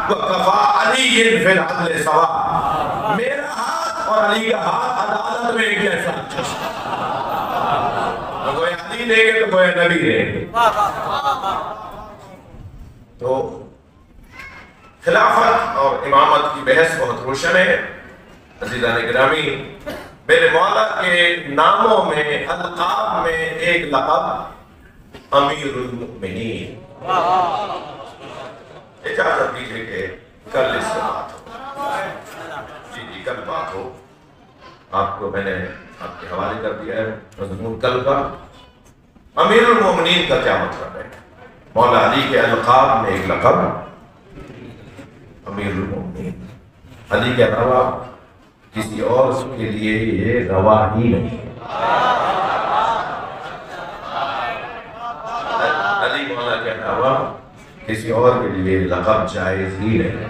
وکفا علی فی العدل سوا، میرا ہاتھ اور علی کا ہاتھ عدالت میں ایک جیسا، گویا علی دے گے تو گویا نبی دے گے۔ تو خلافت اور امامت کی بحث بہت روشن ہے عزیزان گرامی۔ میرے مولا کے ناموں میں، القاب میں ایک لقب امیر المؤمنین۔ اجازت دیجیے کہ کل اس سے بات ہو، جی کل بات ہو، آپ کو میں نے آپ کے حوالے کر دیا ہے مضمون کل کا۔ امیر المؤمنین کا کیا مطلب ہے؟ مولا علی کے القاب میں ایک لقب امیر المؤمنین، علی کے علاوہ کسی اور کے لیے یہ روا ہی نہیں ہے۔ علی مولا کے علاوہ کسی اور کے لیے لقب جائز ہی نہیں ہے۔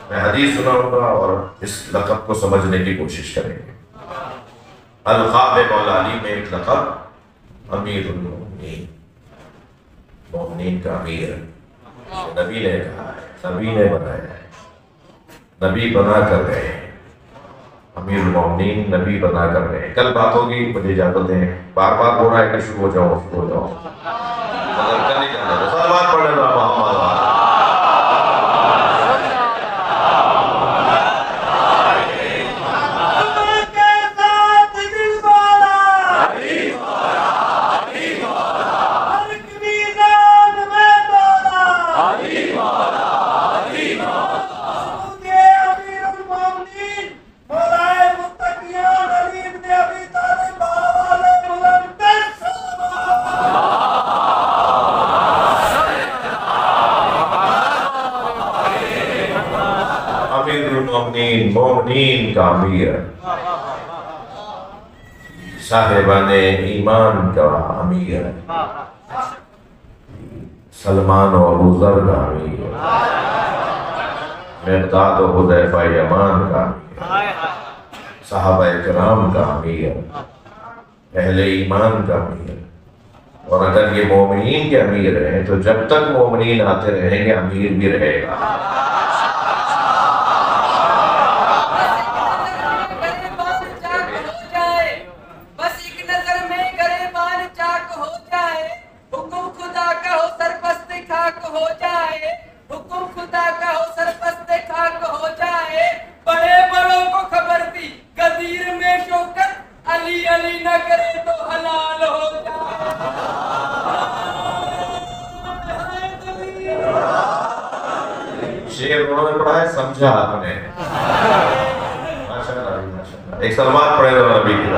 میں حدیث سناؤں گا اور اس لقب کو سمجھنے کی کوشش کریں گے۔ القاب مولا علی میں ایک لقب امیر المؤمنین، مومنین کا امیر، نبی نے کہا ہے، نبی نے بنایا ہے، نبی بنا کر گئے ہیں، امیر المؤمنین نبی بنا کر گئے ہیں۔ کل بات ہوگی، مجھے اجازت دیں، بار بار ہو رہا ہے کہ شروع ہو جاؤ، مگر کل ہی جانا ہے، صلوات پڑھ لینا محمد۔ مومنین کا امیر، صاحبان ایمان کا امیر، سلمان و ابو ذر کا امیر، مقداد و حذیفہ یمان کا امیر، صحابہ کرام کا امیر، اہل ایمان کا امیر۔ اور اگر یہ مومنین کے امیر ہیں تو جب تک مومنین آتے رہیں گے امیر بھی رہے گا۔ علی علی نہ کرے تو حلال ہو جائے. شعر انہوں نے پڑھا ہے، سمجھا آپ نے. ماشاءاللہ ماشاءاللہ. ایک سلوات پڑھے تو نبی کی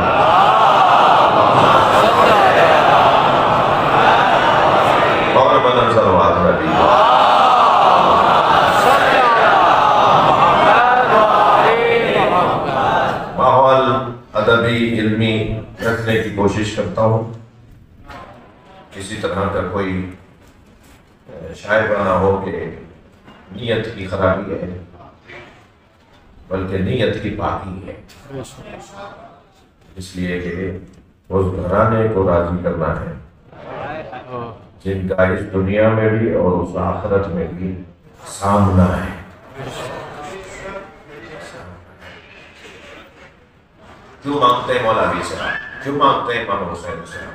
اور بدن سلوات نبی. ماحول ادبی علمی رکھنے کی کوشش کرتا ہوں. کسی طرح کا کوئی شائبہ نہ ہو کہ نیت کی خرابی ہے، بلکہ نیت کی پاکی ہے. اس لیے کہ اس گھرانے کو راضی کرنا ہے جن کا اس دنیا میں بھی اور اس آخرت میں بھی سامنا ہے. کیوں مانگتے ہیں مولا علی صاحب؟ کیوں مانگتے ہیں امام حسین صاحب؟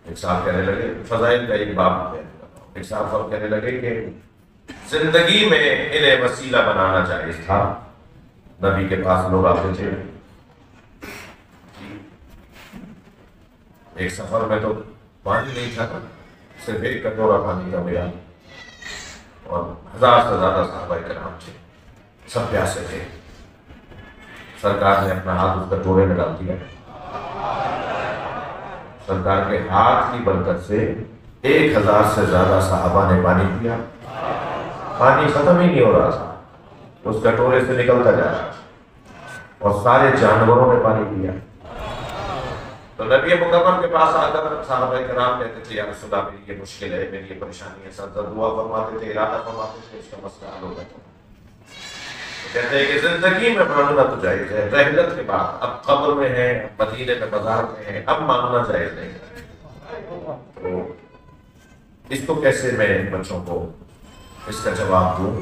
ایک صاحب کہنے لگے، فضائل کا ایک باب ہے، ایک صاحب کہنے لگے کہ زندگی میں انہیں وسیلہ بنانا جائز تھا. نبی کے پاس لوگ آتے تھے، ایک سفر میں تو پانی نہیں تھا، صرف ایک کٹورا پانی کا ملا، اور 1000 سے زیادہ صحابہ کرام تھے، سب پیاسے تھے. سرکار نے اپنا ہاتھ اس کٹورے میں ڈال دیا. سرکار کے ہاتھ کی برکت سے 1000 سے زیادہ صحابہ نے پانی پیا. پانی ختم ہی نہیں ہو رہا تھا، اس کٹورے سے نکلتا جا رہا تھا، اور سارے جانوروں نے پانی پیا. تو نبی مکرم کے پاس آ کر صحابہ کرام کہتے تھے، یا رسول اللہ میری یہ مشکل ہے، میری یہ پریشانی ہے. سر دعا فرماتے تھے، ارادہ فرماتے تھے، اس کا مسئلہ حل ہو جاتا. کہتے ہیں کہ زندگی میں مانگنا تو جائز ہے، رحلت کے بعد اب قبر میں ہے، مدینے میں بازار میں ہے، اب مانگنا جائز نہیں ہے. تو اس کو کیسے میں بچوں کو اس کا جواب دوں؟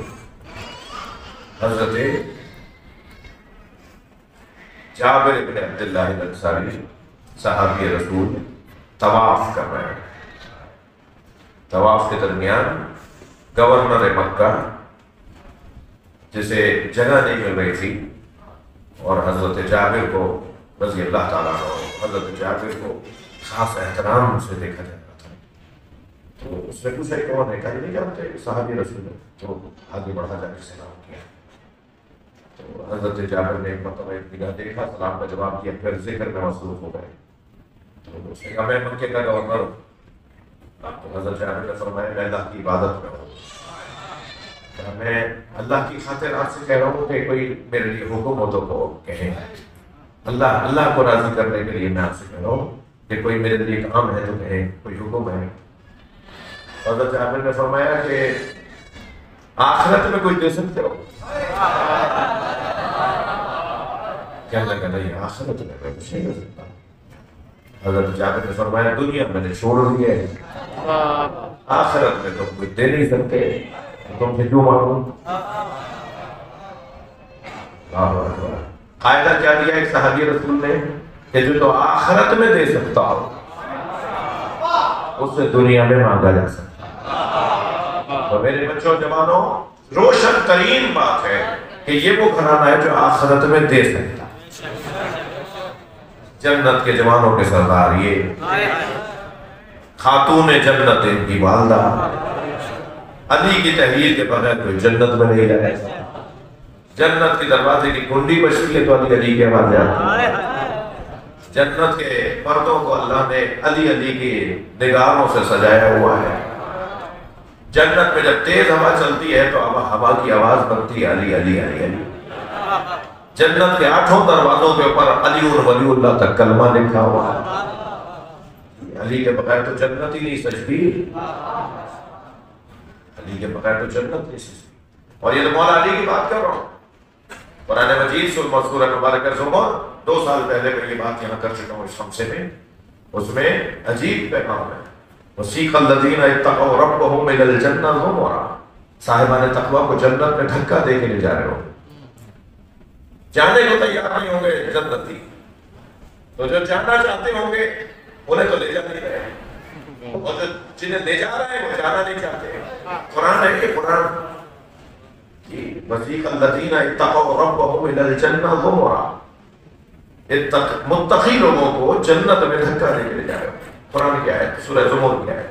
حضرت جابر بن عبداللہ الانصاری صحابی رسول طواف کر رہے ہیں. طواف کے درمیان گورنر مکہ جسے جگہ نہیں مل رہی تھی، اور حضرت جابر کو رضی اللہ تعالیٰ عنہ، حضرت جابر کو خاص احترام سے دیکھا جا رہا تھا. تو اس نے پوچھا کون ہے؟ کہا نہیں جانتے، صحابی رسول ہے. تو آگے بڑھا جا کے سلام کیا. تو حضرت جابر نے ایک مرتبہ ایک نگاہ دیکھا، سلام کا جواب دیا، پھر ذکر میں مصروف ہو گئے. تو اس نے کہا میں مکے کا گورنر ہوں. تو حضرت جابر نے فرمایا میں اللہ کی عبادت میں ہوں. میں اللہ کی خاطر آپ سے کہہ رہا ہوں کہ کوئی میرے لیے حکم ہو تو کو کہیں. اللہ کو راضی کرنے کے لیے میں آپ سے کہہ رہا ہوں کہ کوئی میرے لیے کام ہے تو کہیں، کوئی حکم ہے. حضرت جابر نے فرمایا کہ آخرت میں کوئی دے سکتے ہو؟ کہنے لگا نہیں، آخرت میں میں کچھ نہیں دے سکتا. حضرت جابر نے فرمایا دنیا میں نے چھوڑ دی ہے، آخرت میں تو کوئی دے نہیں سکتے، تم سے کیوں مانگوں؟ قاعدہ کیا دیا ایک صحابی رسول نے کہ جو تو آخرت میں دے سکتا ہو اس سے دنیا میں مانگا جا سکتا. تو میرے بچوں جوانوں، روشن ترین بات ہے کہ یہ وہ گھرانہ ہے جو آخرت میں دے سکتا. جنت کے جوانوں کے سردار یہ خاتون جنت ان کی والدہ. علی کی تحریر کے بغیر کوئی جنت میں نہیں جائے. جنت کی دروازے کی کنڈی بجتی ہے تو علی کے آواز آتی ہے. جنت کے پردوں کو اللہ نے علی کی نگاروں سے سجایا ہوا ہے. جنت میں جب تیز ہوا چلتی ہے تو ہوا کی آواز بنتی ہے علی علی علی علی. جنت کے 8 دروازوں کے اوپر علی ولی اللہ تک کلمہ لکھا ہوا ہے. علی کے بغیر تو جنت ہی نہیں سجتی. علی کے بغیر تو جنت نہیں سجتی. اور یہ تو مولا علی کی بات کر رہا ہوں. قرآن مجید سورہ مبارکہ زمر 2 سال پہلے میں یہ بات یہاں کر چکا ہوں اس خمسے میں. اس میں عجیب پیغام ہے. وَسِيقَ الَّذِينَ اتَّقَوْا رَبَّهُمْ إِلَى الْجَنَّةِ زُمَرًا. صاحبان تقویٰ کو جنت میں دھکا دے کے لے جا رہے ہوں. جانے کو تیار نہیں ہوں گے جنتی، تو جو جانا چاہتے ہوں گے انہیں تو لے جا نہیں رہے، اور جو جنہیں لے جا رہے ہیں وہ جانا نہیں چاہتے. قرآن ہے کہ قرآن وَسِيقَ الَّذِينَ اتَّقَوْا رَبَّهُمْ إِلَى الْجَنَّةِ زُمَرًا، متقی لوگوں کو جنت میں دھکا دے کے لے جائے گا۔ قرآن کیا ہے؟ سورہ زمر کیا ہے؟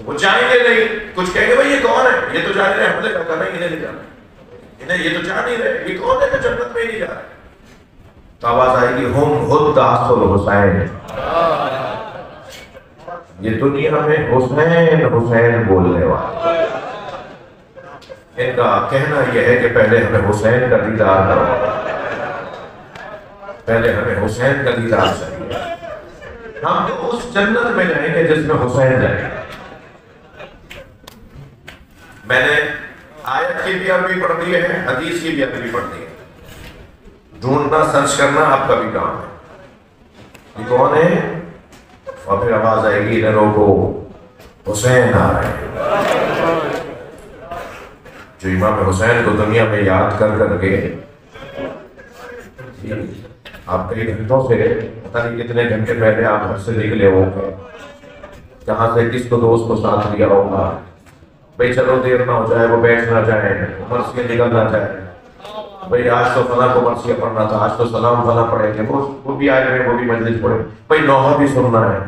وہ جائیں گے نہیں، کچھ کہیں گے بھائی یہ کون ہے؟ یہ تو جا رہے ہیں، ہم نے کہا نہیں انہیں نہیں جانا، انہیں یہ تو جا نہیں رہے، یہ کون ہے کہ جنت میں ہی نہیں جا رہے؟ تو آواز آئے گی ہم حداث الحسین، یہ دنیا میں حسین حسین بولنے والے، ان کا کہنا یہ ہے کہ پہلے ہمیں حسین کا دیدار کرو، پہلے ہمیں حسین کا دیدار چاہیے، ہم تو اس جنت میں جائیں گے جس میں حسین جائیں گے۔ میں نے آیت کی بھی عربی پڑھ دی ہے، حدیث کی بھی عربی پڑھ دی ہے، ڈھونڈنا سرچ کرنا آپ کا بھی کام ہے، یہ کون ہے؟ اور پھر آواز آئے گی انہیں روکو، حسین آ رہے ہیں۔ جو امام حسین کو دنیا میں یاد کر کر کے آپ کئی گھنٹوں سے پتہ نہیں کتنے گھنٹے پہلے آپ گھر سے نکلے ہوں گے، جہاں سے کس کو دوست کو ساتھ لیا ہوگا، بھئی چلو دیر نہ ہو جائے، وہ بیٹھ نہ جائے، مرثیہ نکل نہ جائے، بھئی آج تو فلاں کو مرثیہ پڑھنا تھا، آج تو سلام فلاں پڑھیں گے، وہ بھی آئے ہوئے، وہ بھی مجلس پڑھے، بھئی نوحہ بھی سننا ہے،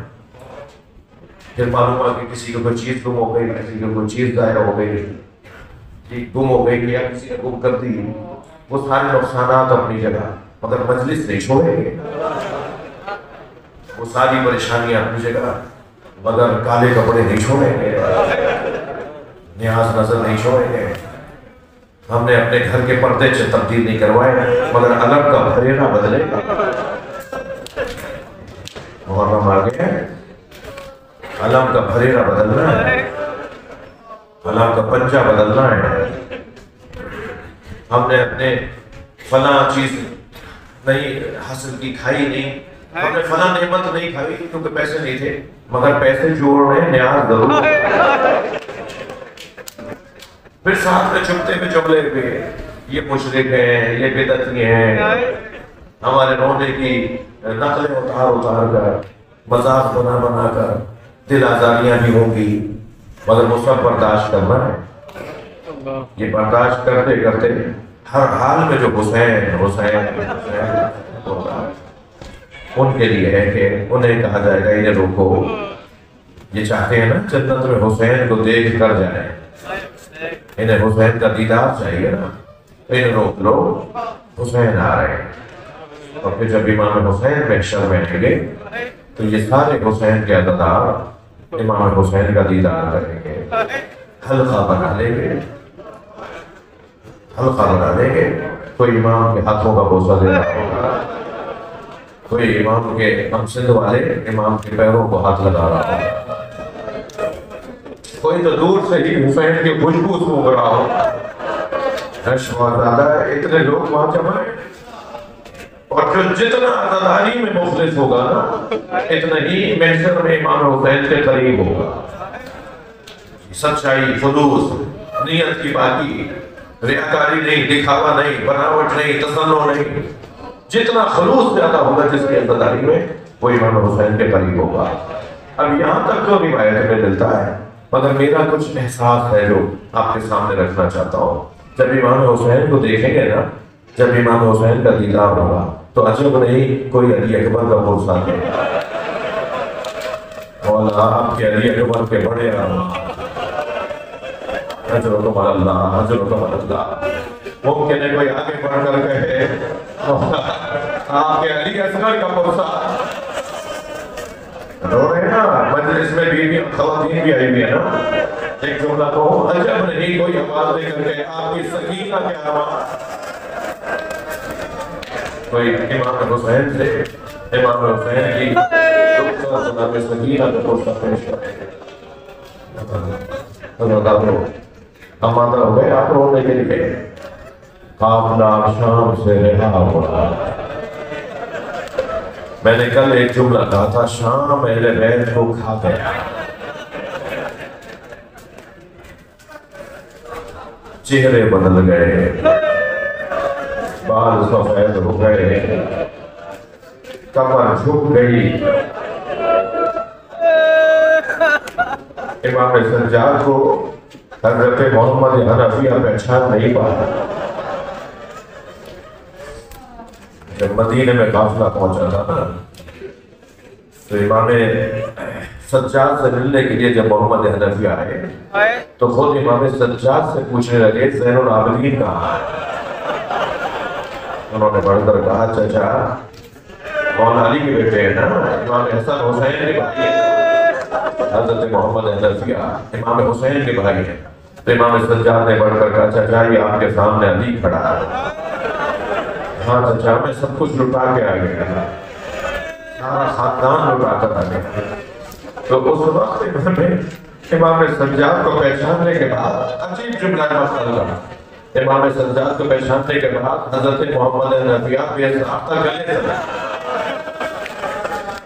پھر معلوم ہوا کہ کسی کو کوئی چیز گم ہو گئی، کسی کو کوئی چیز ضائع ہو گئی، گم ہو گئی یا کسی نے گم کر دی، وہ سارے نقصانات اپنی جگہ، مگر مجلس نہیں چھوڑیں گے، وہ ساری پریشانیاں اپنی جگہ، مگر کالے کپڑے نہیں چھوڑیں گے، نیاز نظر نہیں چھوڑیں گے، ہم نے اپنے گھر کے پردے سے تبدیل نہیں کروائے، مگر علم کا بھریرا بدلے گا۔ محرم آگے علم کا بھریرا بدلنا ہے، علم کا پنجہ بدلنا ہے، ہم نے اپنے فلاں چیز نہیں حاصل کی، کھائی نہیں، ہم نے فلاں نعمت نہیں کھائی کیونکہ پیسے نہیں تھے، مگر پیسے جوڑنے نیاز ضرور، پھر ساتھ میں چھپتے میں جملے ہوئے، یہ مشرک ہیں، یہ بدعتی ہیں، ہمارے رونے کی نقلیں اتار کر، مذاق بنا بنا کر، دل آزاریاں بھی ہوں گی، مگر وہ سب برداشت کرنا ہے۔ یہ برداشت کرتے کرتے ہر حال میں جو حسین حسین حسین ہوگا، ان کے لیے ہے کہ انہیں کہا جائے گا انہیں روکو، یہ چاہتے ہیں نا جنت میں حسین کو دیکھ کر جائیں، انہیں حسین کا دیدار چاہیے نا، انہیں روک لو، حسین آ رہے ہیں۔ اور پھر جب امام حسین محشر میں آئیں گے تو یہ سارے حسین کے عددار امام حسین کا دیدار کریں گے، حلقہ بنا لیں گے، حلقہ بنا لیں گے، کوئی امام کے ہاتھوں کا بوسہ دے رہا ہوگا، کوئی امام کے امسند والے امام کے پیروں کو ہاتھ لگا رہا ہوگا، کوئی تو دور سے ہی حسین کی خوشبو سونگھ رہا ہو۔ شہزادہ اتنے لوگ وہاں جمع ہیں، اور جو جتنا عزاداری میں مخلص ہوگا نا اتنا ہی محشر میں امام حسین کے قریب ہوگا۔ سچائی، خلوص، نیت کی باقی، ریاکاری نہیں، دکھاوا نہیں، بناوٹ نہیں، تصنع نہیں، جتنا خلوص زیادہ ہوگا جس کی عزاداری میں وہ امام حسین کے قریب ہوگا۔ اب یہاں تک تو روایت میں ملتا ہے، مگر میرا کچھ احساس ہے جو آپ کے سامنے رکھنا چاہتا ہوں۔ جب امام حسین کو دیکھیں گے نا، جب امام حسین کا دیدار ہوگا تو عجب نہیں کوئی علی اکبر کا پرسا ہے، مولا آپ کے علی اکبر کے بڑے حضرت اللہ، حضرت اللہ، ممکن ہے کوئی آگے بڑھ کر کہے آپ کے علی اصغر کا پرسا، رو رہے ہیں نا، مجلس میں بیوی خواتین بھی آئی ہوئی ہے نا، ایک جملہ تو عجب نہیں کوئی آواز دے کر کے آپ کی سکینہ کے آواز، کوئی امام حسین سے امام حسین کی دکتر جناب سکینہ کا پرسہ پیش کریں گے۔ حضرت آپ آمادہ ہو گئے، آپ رونے کے لیے قافلہ شام سے رہا ہوا۔ میں نے کل ایک جملہ کہا تھا، شام اہل بیت کو کھا گیا، چہرے بدل گئے، بال سفید ہو گئے، کمر جھک گئی، امام سجاد کو حضرت محمد حنفیہ پہچان نہیں پایا. جب مدینے میں قافلہ پہنچا تھا نا تو امام سجاد سے ملنے کے لیے جب محمد حنفیہ آئے تو خود امام سجاد سے پوچھنے لگے زین العابدین کہاں ہے؟ انہوں نے بڑھ کر کہا چچا مولا علی کے بیٹے ہیں نا، امام حسن حسین کے بھائی ہیں. حضرت محمد حنفیہ امام حسین کے بھائی ہیں. تو امام سجاد نے بڑھ کر کہا چچا یہ آپ کے سامنے علی کھڑا ہے. ہاں چچا میں سب کچھ لٹا کے آ گیا، سارا خاندان لٹا کر آ گیا. تو اس وقت امام سجاد کو پہچاننے کے بعد عجیب جملہ مسئلہ، امام سجاد کو پہچاننے کے بعد حضرت محمد حنفیہ بے ضابطہ گلے سے لگے.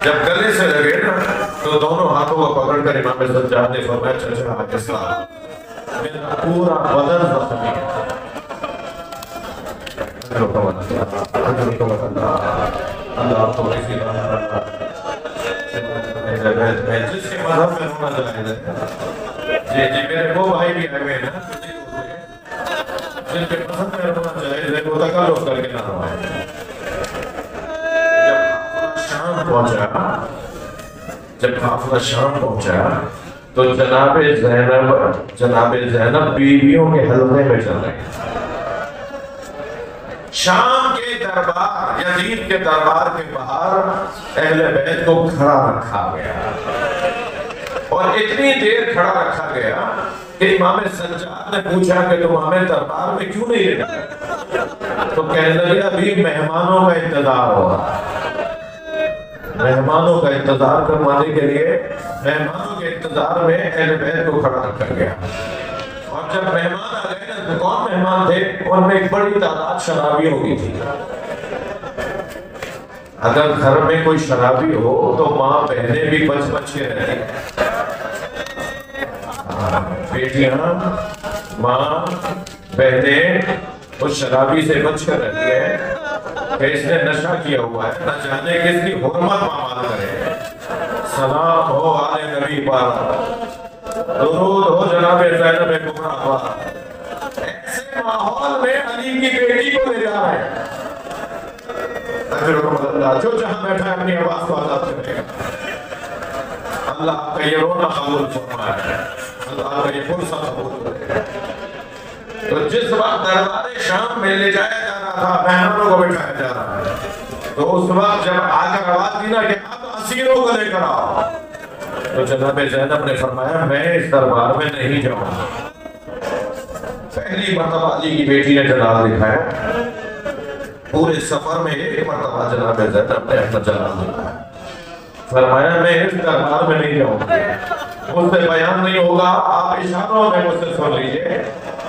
جب گلے سے لگے نا تو دونوں ہاتھوں کو پکڑ کر امام سجاد نے فرمایا چچا اسلام میرا پورا بدن زخمی ہے. اللہ آپ کو کسی میں جس کے مذہب میں ہونا جائز ہے. جی میرے وہ بھائی بھی آئے ہوئے ہیں نا جن کے مذہب میں ہونا جائز ہے وہ تکلف کر کے نہ روائے. جب قافلہ شام پہنچا تو جناب زینب بیویوں کے حلقے میں چل رہے ہیں. شام کے دربار یزید کے دربار کے باہر اہل بیت کو کھڑا رکھا گیا اور اتنی دیر کھڑا رکھا گیا کہ امام سجاد نے پوچھا کہ تم ہمیں دربار میں کیوں نہیں لے گئے؟ تو کہنے لگے ابھی مہمانوں کا انتظار ہو رہا ہے. مہمانوں کا انتظار کروانے کے لیے مہمانوں کے انتظار میں اہل بیت کو کھڑا رکھا گیا. اور جب مہمان آ گئے نا تو کون مہمان تھے؟ ان میں ایک بڑی تعداد شرابیوں کی تھی. اگر گھر میں کوئی شرابی ہو تو ماں بہنیں بھی بچ بچ کے رہتی ہیں. بیٹیاں ماں بہنیں اس شرابی سے بچ کر رہتی ہے کہ اس نے نشہ کیا ہوا ہے، نہ جانے کس کی حرمت پامال کرے. سلام ہو آل نبی پر، درود ہو جناب زینب کبریٰ پر. ایسے ماحول میں علی کی بیٹی کو لے جا رہے ہیں. اللہ جو جہاں بیٹھا ہے اپنی آواز کو آزاد کرے گا. اللہ آپ کا یہ رونا قبول فرمائے، اللہ آپ کا یہ فرصت قبول کرے. تو جس وقت دربار شام میں لے جایا جا رہا تھا، مہمانوں کو بٹھایا جا رہا ہے، تو اس وقت جب آ کر آواز دی نا کہ اب اسیروں کو لے کر آؤ، تو جناب زینب نے فرمایا میں اس دربار میں نہیں جاؤں گا. پہلی مرتبہ علی کی بیٹی نے جلال دکھایا. پورے سفر میں ایک مرتبہ جناب زینب نے اپنا جلال دکھایا. فرمایا میں اس دربار میں نہیں جاؤں گا، مجھ سے بیان نہیں ہوگا، آپ اشاروں میں مجھ سے سن لیجئے.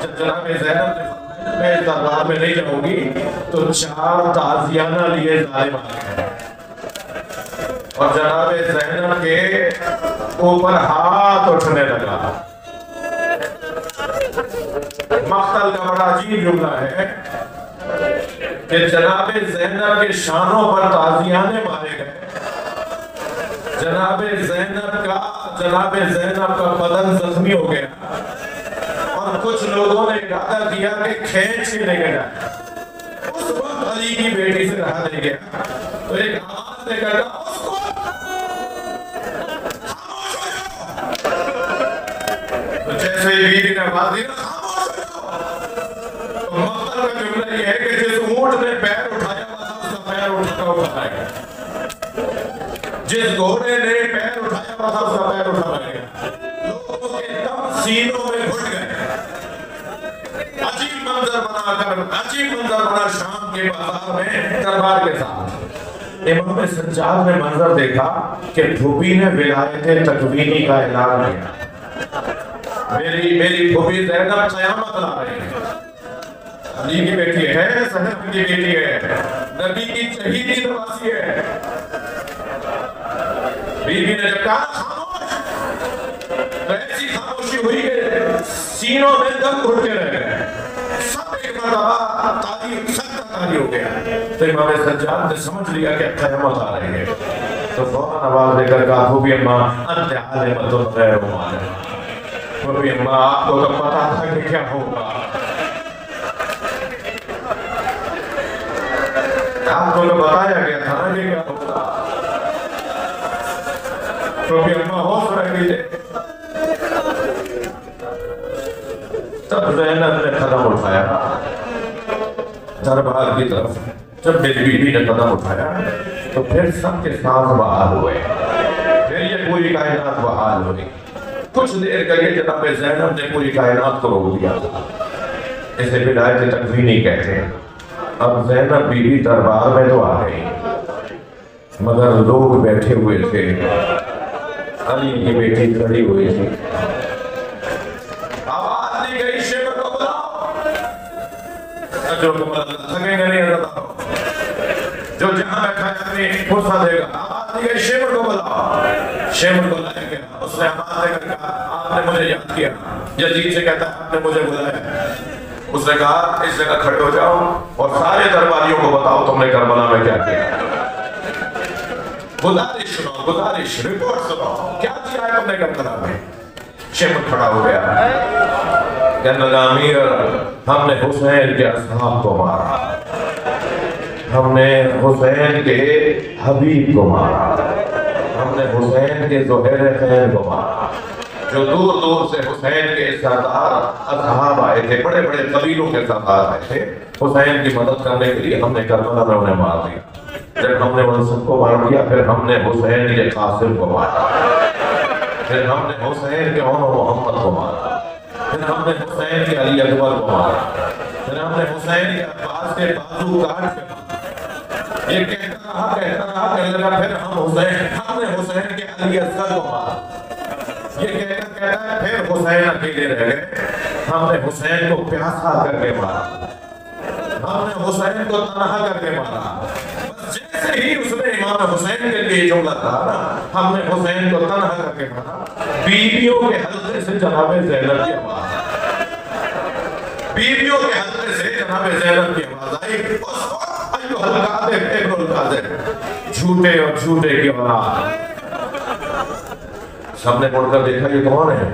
جب جناب زینب نے فرمایا میں اس دربار میں نہیں جاؤں گی تو 4 تازیانہ لیے ظالم آ گئے اور جناب زینب کے اوپر ہاتھ اٹھنے لگا. مقتل کا بڑا عجیب جملہ ہے کہ جناب زینب کے شانوں پر تازیانے مارے گئے. جناب زینب کا بدن زخمی ہو گیا اور کچھ لوگوں نے ارادہ کیا کہ کھینچ کے لے کے جائے. اس وقت علی کی بیٹی سے رہا نہیں گیا تو ایک آواز نے کہا اس کو خاموش ہو جاؤ. تو جیسے ہی بیوی نے آواز دی خاموش ہو جاؤ، تو مقتل کا جملہ یہ ہے کہ جس اونٹ نے پیر اٹھایا ہوا تھا اس کا پیر اٹھا گیا، جس گھوڑے نے پیر اٹھایا ہوا تھا اس کا پیر اٹھا گیا. لوگوں کے دم سینوں میں گھٹ گئے. عجیب منظر بنا شام کے بازار میں دربار کے ساتھ. امام سجاد نے منظر دیکھا کہ پھوپھی نے ولایت تکوینی کا اعلان کیا. میری پھوپھی زینب قیامت لا رہی ہے. علی کی بیٹی ہے، زینب کی بیٹی ہے، نبی کی شہیدی نواسی ہے. بیوی نے جب کہا خاموش، تو ایسی خاموشی ہوئی کہ سینوں میں دم گھٹ کے رہ گئے. سب ایک مرتبہ تاریخ سخت تاریخ ہو گیا. تو امام سجاد نے سمجھ لیا کہ قیامت آ رہی ہے تو فوراً آواز دے کر کہا بھی اماں انت عالمۃ غیر معلمہ. کبھی اماں آپ کو تو پتا تھا کہ کیا ہوگا، آپ کو تو بتایا گیا تھا نا کہ کیا ہوگا، کبھی اماں ہوش رہ گئی۔ تب زینب نے قدم اٹھایا دربار کی طرف، جب میری بیوی نے قدم اٹھایا تو پھر سب کے ساتھ بحال ہوئے، پھر یہ پوری کائنات بحال ہوئی۔ کچھ دیر کے لیے جناب زینب نے پوری کائنات کو روک دیا، اسے ولایت تکوینی کہتے ہیں۔ اب زینب بیوی دربار میں تو آ گئی، مگر لوگ بیٹھے ہوئے تھے، علی کی بیٹی کھڑی ہوئی تھی، آواز دی گئی شمر کو بلاؤ، جو تھکیں گے نہیں رہتا، جو جہاں بیٹھا ہے اپنی فرصہ دے گا، آواز دی گئی شمر کو بلاؤ، شمر کو لائے گیا، اس نے آواز دے کر کہا آپ نے مجھے یاد کیا، یزید سے کہتا ہے آپ نے مجھے بلایا، اس نے کہا اس جگہ کھڑے ہو جاؤ اور سارے درباریوں کو بتاؤ تم نے کربلا میں کیا کیا، گزارش سنو، گزارش رپورٹ سنو، کیا کیا ہے تم نے کربلا میں۔ شمر کھڑا ہو گیا، کہنے لگا امیر ہم نے حسین کے اصحاب کو مارا، ہم نے حسین کے حبیب کو مارا، ہم نے حسین کے زہیر خیر کو مارا، جو دور دور سے حسین کے سردار اصحاب آئے تھے، بڑے بڑے قبیلوں کے سردار آئے تھے حسین کی مدد کرنے کے لیے، ہم نے کربلا میں انہیں مار دیا۔ جب ہم نے ان سب کو مار دیا پھر ہم نے حسین کے قاسم کو مارا، پھر ہم نے حسین کے عمر محمد کو مارا، پھر ہم نے حسین کے علی اکبر کو مارا، پھر ہم نے حسین کے عباس کے بازو کاٹ کے مارا۔ یہ کہتا رہا کہنے لگا پھر ہم نے حسین کے علی اصغر کو مارا۔ یہ کہتا ہے پھر حسین اکیلے رہ گئے، ہم نے حسین کو پیاسا کر کے مارا، ہم نے حسین کو تنہا کر کے مارا۔ بس جیسے ہی اس نے امام حسین کے لیے جملہ کہا نا ہم نے حسین کو تنہا کر کے مارا، بیویوں کے حلقے سے جناب زینب کی آواز، بیویوں کے حلقے سے جناب زینب کی آواز آئی، اس وقت ایوہ القاذب ابن القاذب، جھوٹے اور جھوٹے کی اولاد۔ سب نے مڑ کر دیکھا یہ کون ہے،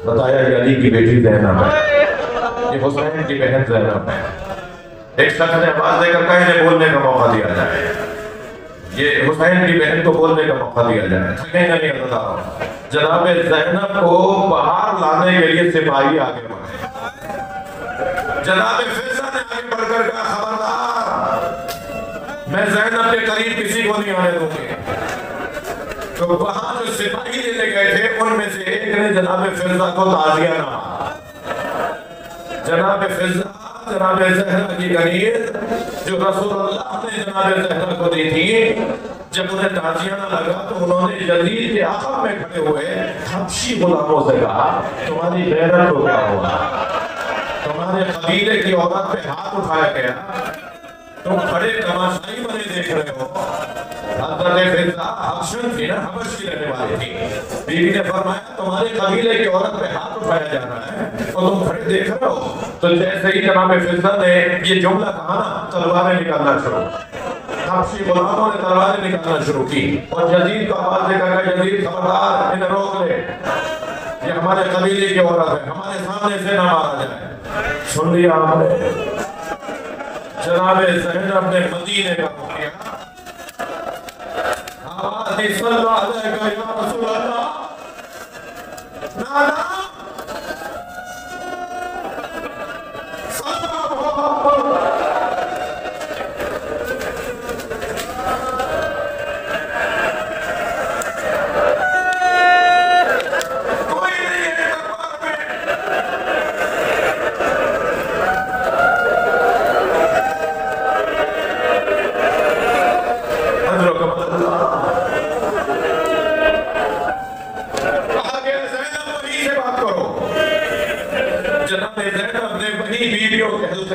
بتایا یہ علی کی بیٹی زینب ہے، یہ حسین کی بہن زینب ہے۔ ایک شخص نے آواز دے کر کہا انہیں بولنے کا موقع دیا جائے، یہ حسین کی بہن کو بولنے کا موقع دیا جائے، تھکیں گا نہیں اللہ۔ جناب زینب کو باہر لانے کے لیے سپاہی آگے بڑھے، جناب فضہ نے آگے بڑھ کر کہا خبردار میں زینب کے قریب کسی کو نہیں آنے دوں گی۔ تو وہاں جو سپاہی لینے گئے تھے ان میں سے ایک نے جناب فضہ کو تعزیہ نہ، جناب فضہ جناب زہرا کی کنیز جو رسول اللہ نے جناب زہرا کو دی تھی، جب انہیں تعزیہ نہ لگا تو انہوں نے یزید کے عقب میں کھڑے ہوئے حبشی غلاموں سے کہا تمہاری غیرت کو کیا ہوا، تمہارے قبیلے کی عورت پہ ہاتھ اٹھایا گیا، تم کھڑے تماشائی بنے دیکھ رہے ہو۔ حضرت فضہ حبشن تھی نا، حبش کی رہنے والی تھی، بیوی نے فرمایا تمہارے قبیلے کی عورت پہ ہاتھ اٹھایا جا رہا ہے اور تم کھڑے دیکھ رہے ہو۔ تو جیسے ہی جناب فضہ نے یہ جملہ کہا نا تلواریں نکالنا شروع، حبشی غلاموں نے تلواریں نکالنا شروع کی اور یزید کو آواز دے کر یزید خبردار انہیں روک لے، یہ ہمارے قبیلے کی عورت ہے، ہمارے سامنے سے نہ مارا جائے۔ سن لیا آپ نے، جناب زینب نے مدینے کا رخ کیا، آواز دی صلی اللہ علیہ یا رسول اللہ، نانا صلی اللہ علیہ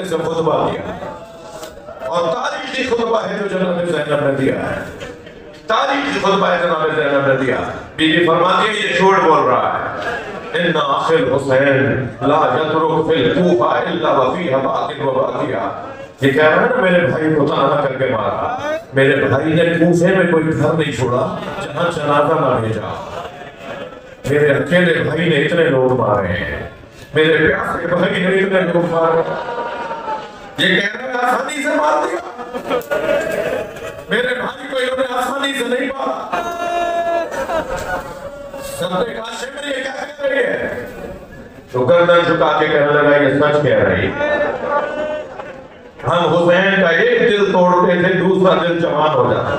سے خطبہ دیا اور تاریخی خطبہ ہے جو جناب زینب نے دیا ہے، تاریخی خطبہ ہے جناب زینب نے دیا۔ بی بی فرماتی ہے یہ جھوٹ بول رہا ہے، ان اخی الحسین لا یترک فی الکوفہ الا وفیہ باقٍ وباقیہ، یہ کہہ رہا ہے نا میرے بھائی کو تنہا کر کے مارا، میرے بھائی نے کوفے میں کوئی گھر نہیں چھوڑا جہاں جنازہ نہ بھیجا، میرے اکیلے بھائی نے اتنے لوگ مارے ہیں، میرے پیاسے بھائی نے اتنے لوگ مارے ہیں، یہ کہنا ہے آسانی سے مار دیا، میرے بھائی کو انہوں نے آسانی سے نہیں مارا۔ صدق کاشم یہ کیا کہہ رہی ہے؟ تو گردن جھکا کے کہنے لگا یہ سچ کہہ رہی ہے، ہم حسین کا ایک دل توڑتے تھے دوسرا دل جوان ہو جاتا،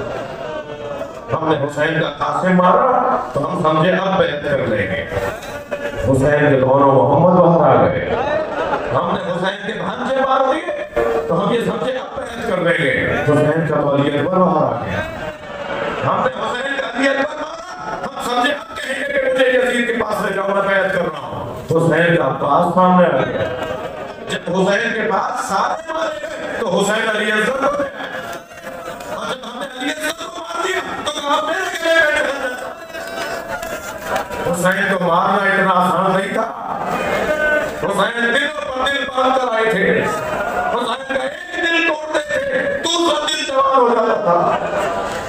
ہم نے حسین کا قاسم مارا تو ہم سمجھے اب بیعت کر لیں گے، حسین کے دونوں محمد باہر آ گئے، ہم نے حسین کے بھانجے مار دیے تو ہم یہ سمجھے اب بیعت کر لیں گے، حسین کا علی اکبر باہر آ گیا، ہم نے حسین کا علی اکبر مارا ہم سمجھے اب کہیں گے کہ مجھے یزید کے پاس لے جاؤ میں بیعت کر رہا ہوں، حسین کا عباس سامنے آ گیا، جب حسین کے پاس سارے مارے گئے تو حسین علی اکبر ہو گیا، اور جب ہم نے علی اکبر کو مار دیا تو کہا میرے گلے بیٹھے۔ حسین کو مارنا اتنا آسان نہیں تھا، حسین دلوں پر دل باندھ کر آئے تھے، حسین کا ایک دل توڑتے تھے دوسرا دل جوان ہو جاتا تھا،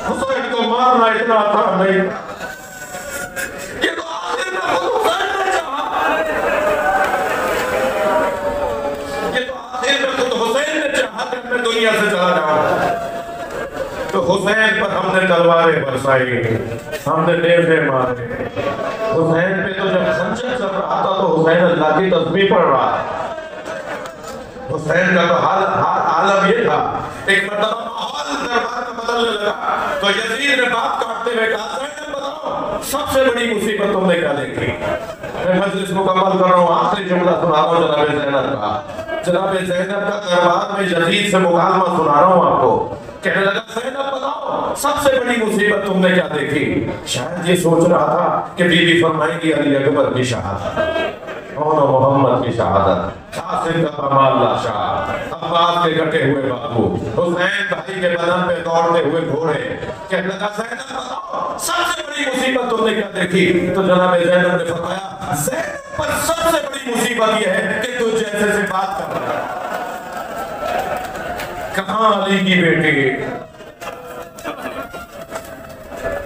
حسین کو مارنا اتنا آسان نہیں تھا۔ یہ تو آخر میں خود حسین نے چاہا، یہ تو آخر میں خود حسین نے چاہا کہ میں دنیا سے چلا جاؤں، تو حسین پر ہم نے تلواریں برسائی، ہم نے نیزے مارے، حسین پہ تو جب خنجر چل رہا تھا تو حسین اللہ کی تسبیح پڑھ رہا ہے، حسین کا تو عالم یہ تھا، ایک مرتبہ ماحول دربار میں بدلنے لگا تو یزید نے بات کاٹتے ہوئے کہا زینب بتاؤ سب سے بڑی مصیبت تم نے کیا دیکھی؟ میں مجلس مکمل کر رہا ہوں، آخری جملہ سنا رہا ہوں جناب زینب کا، جناب زینب کا دربار میں یزید سے مکالمہ سنا رہا ہوں آپ کو، کہنے لگا زینب بتاؤ سب سے بڑی مصیبت تم نے کیا دیکھی؟ شاید یہ سوچ رہا تھا کہ بی بی فرمائے گی علی اکبر کی شہادت، اور محمد کی شہادت، قاسم کا کمال لاشا، عباس کے کٹے ہوئے بابو، حسین بھائی کے بدن پہ دوڑتے ہوئے گھوڑے، کہنے لگا زینب بتاؤ سب سے بڑی مصیبت تم نے کیا دیکھی؟ تو جناب زینب نے فرمایا زینب پر سب سے بڑی مصیبت یہ ہے کہ تو جیسے سے بات کر رہا ہے، کہاں علی کی بیٹی،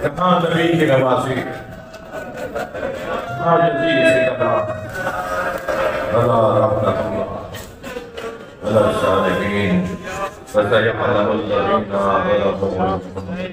کہاں نبی کی نوازی، کہاں یزید سے کہا اللہ رحمت اللہ علی الصالحین فسيعلم الذين ظلموا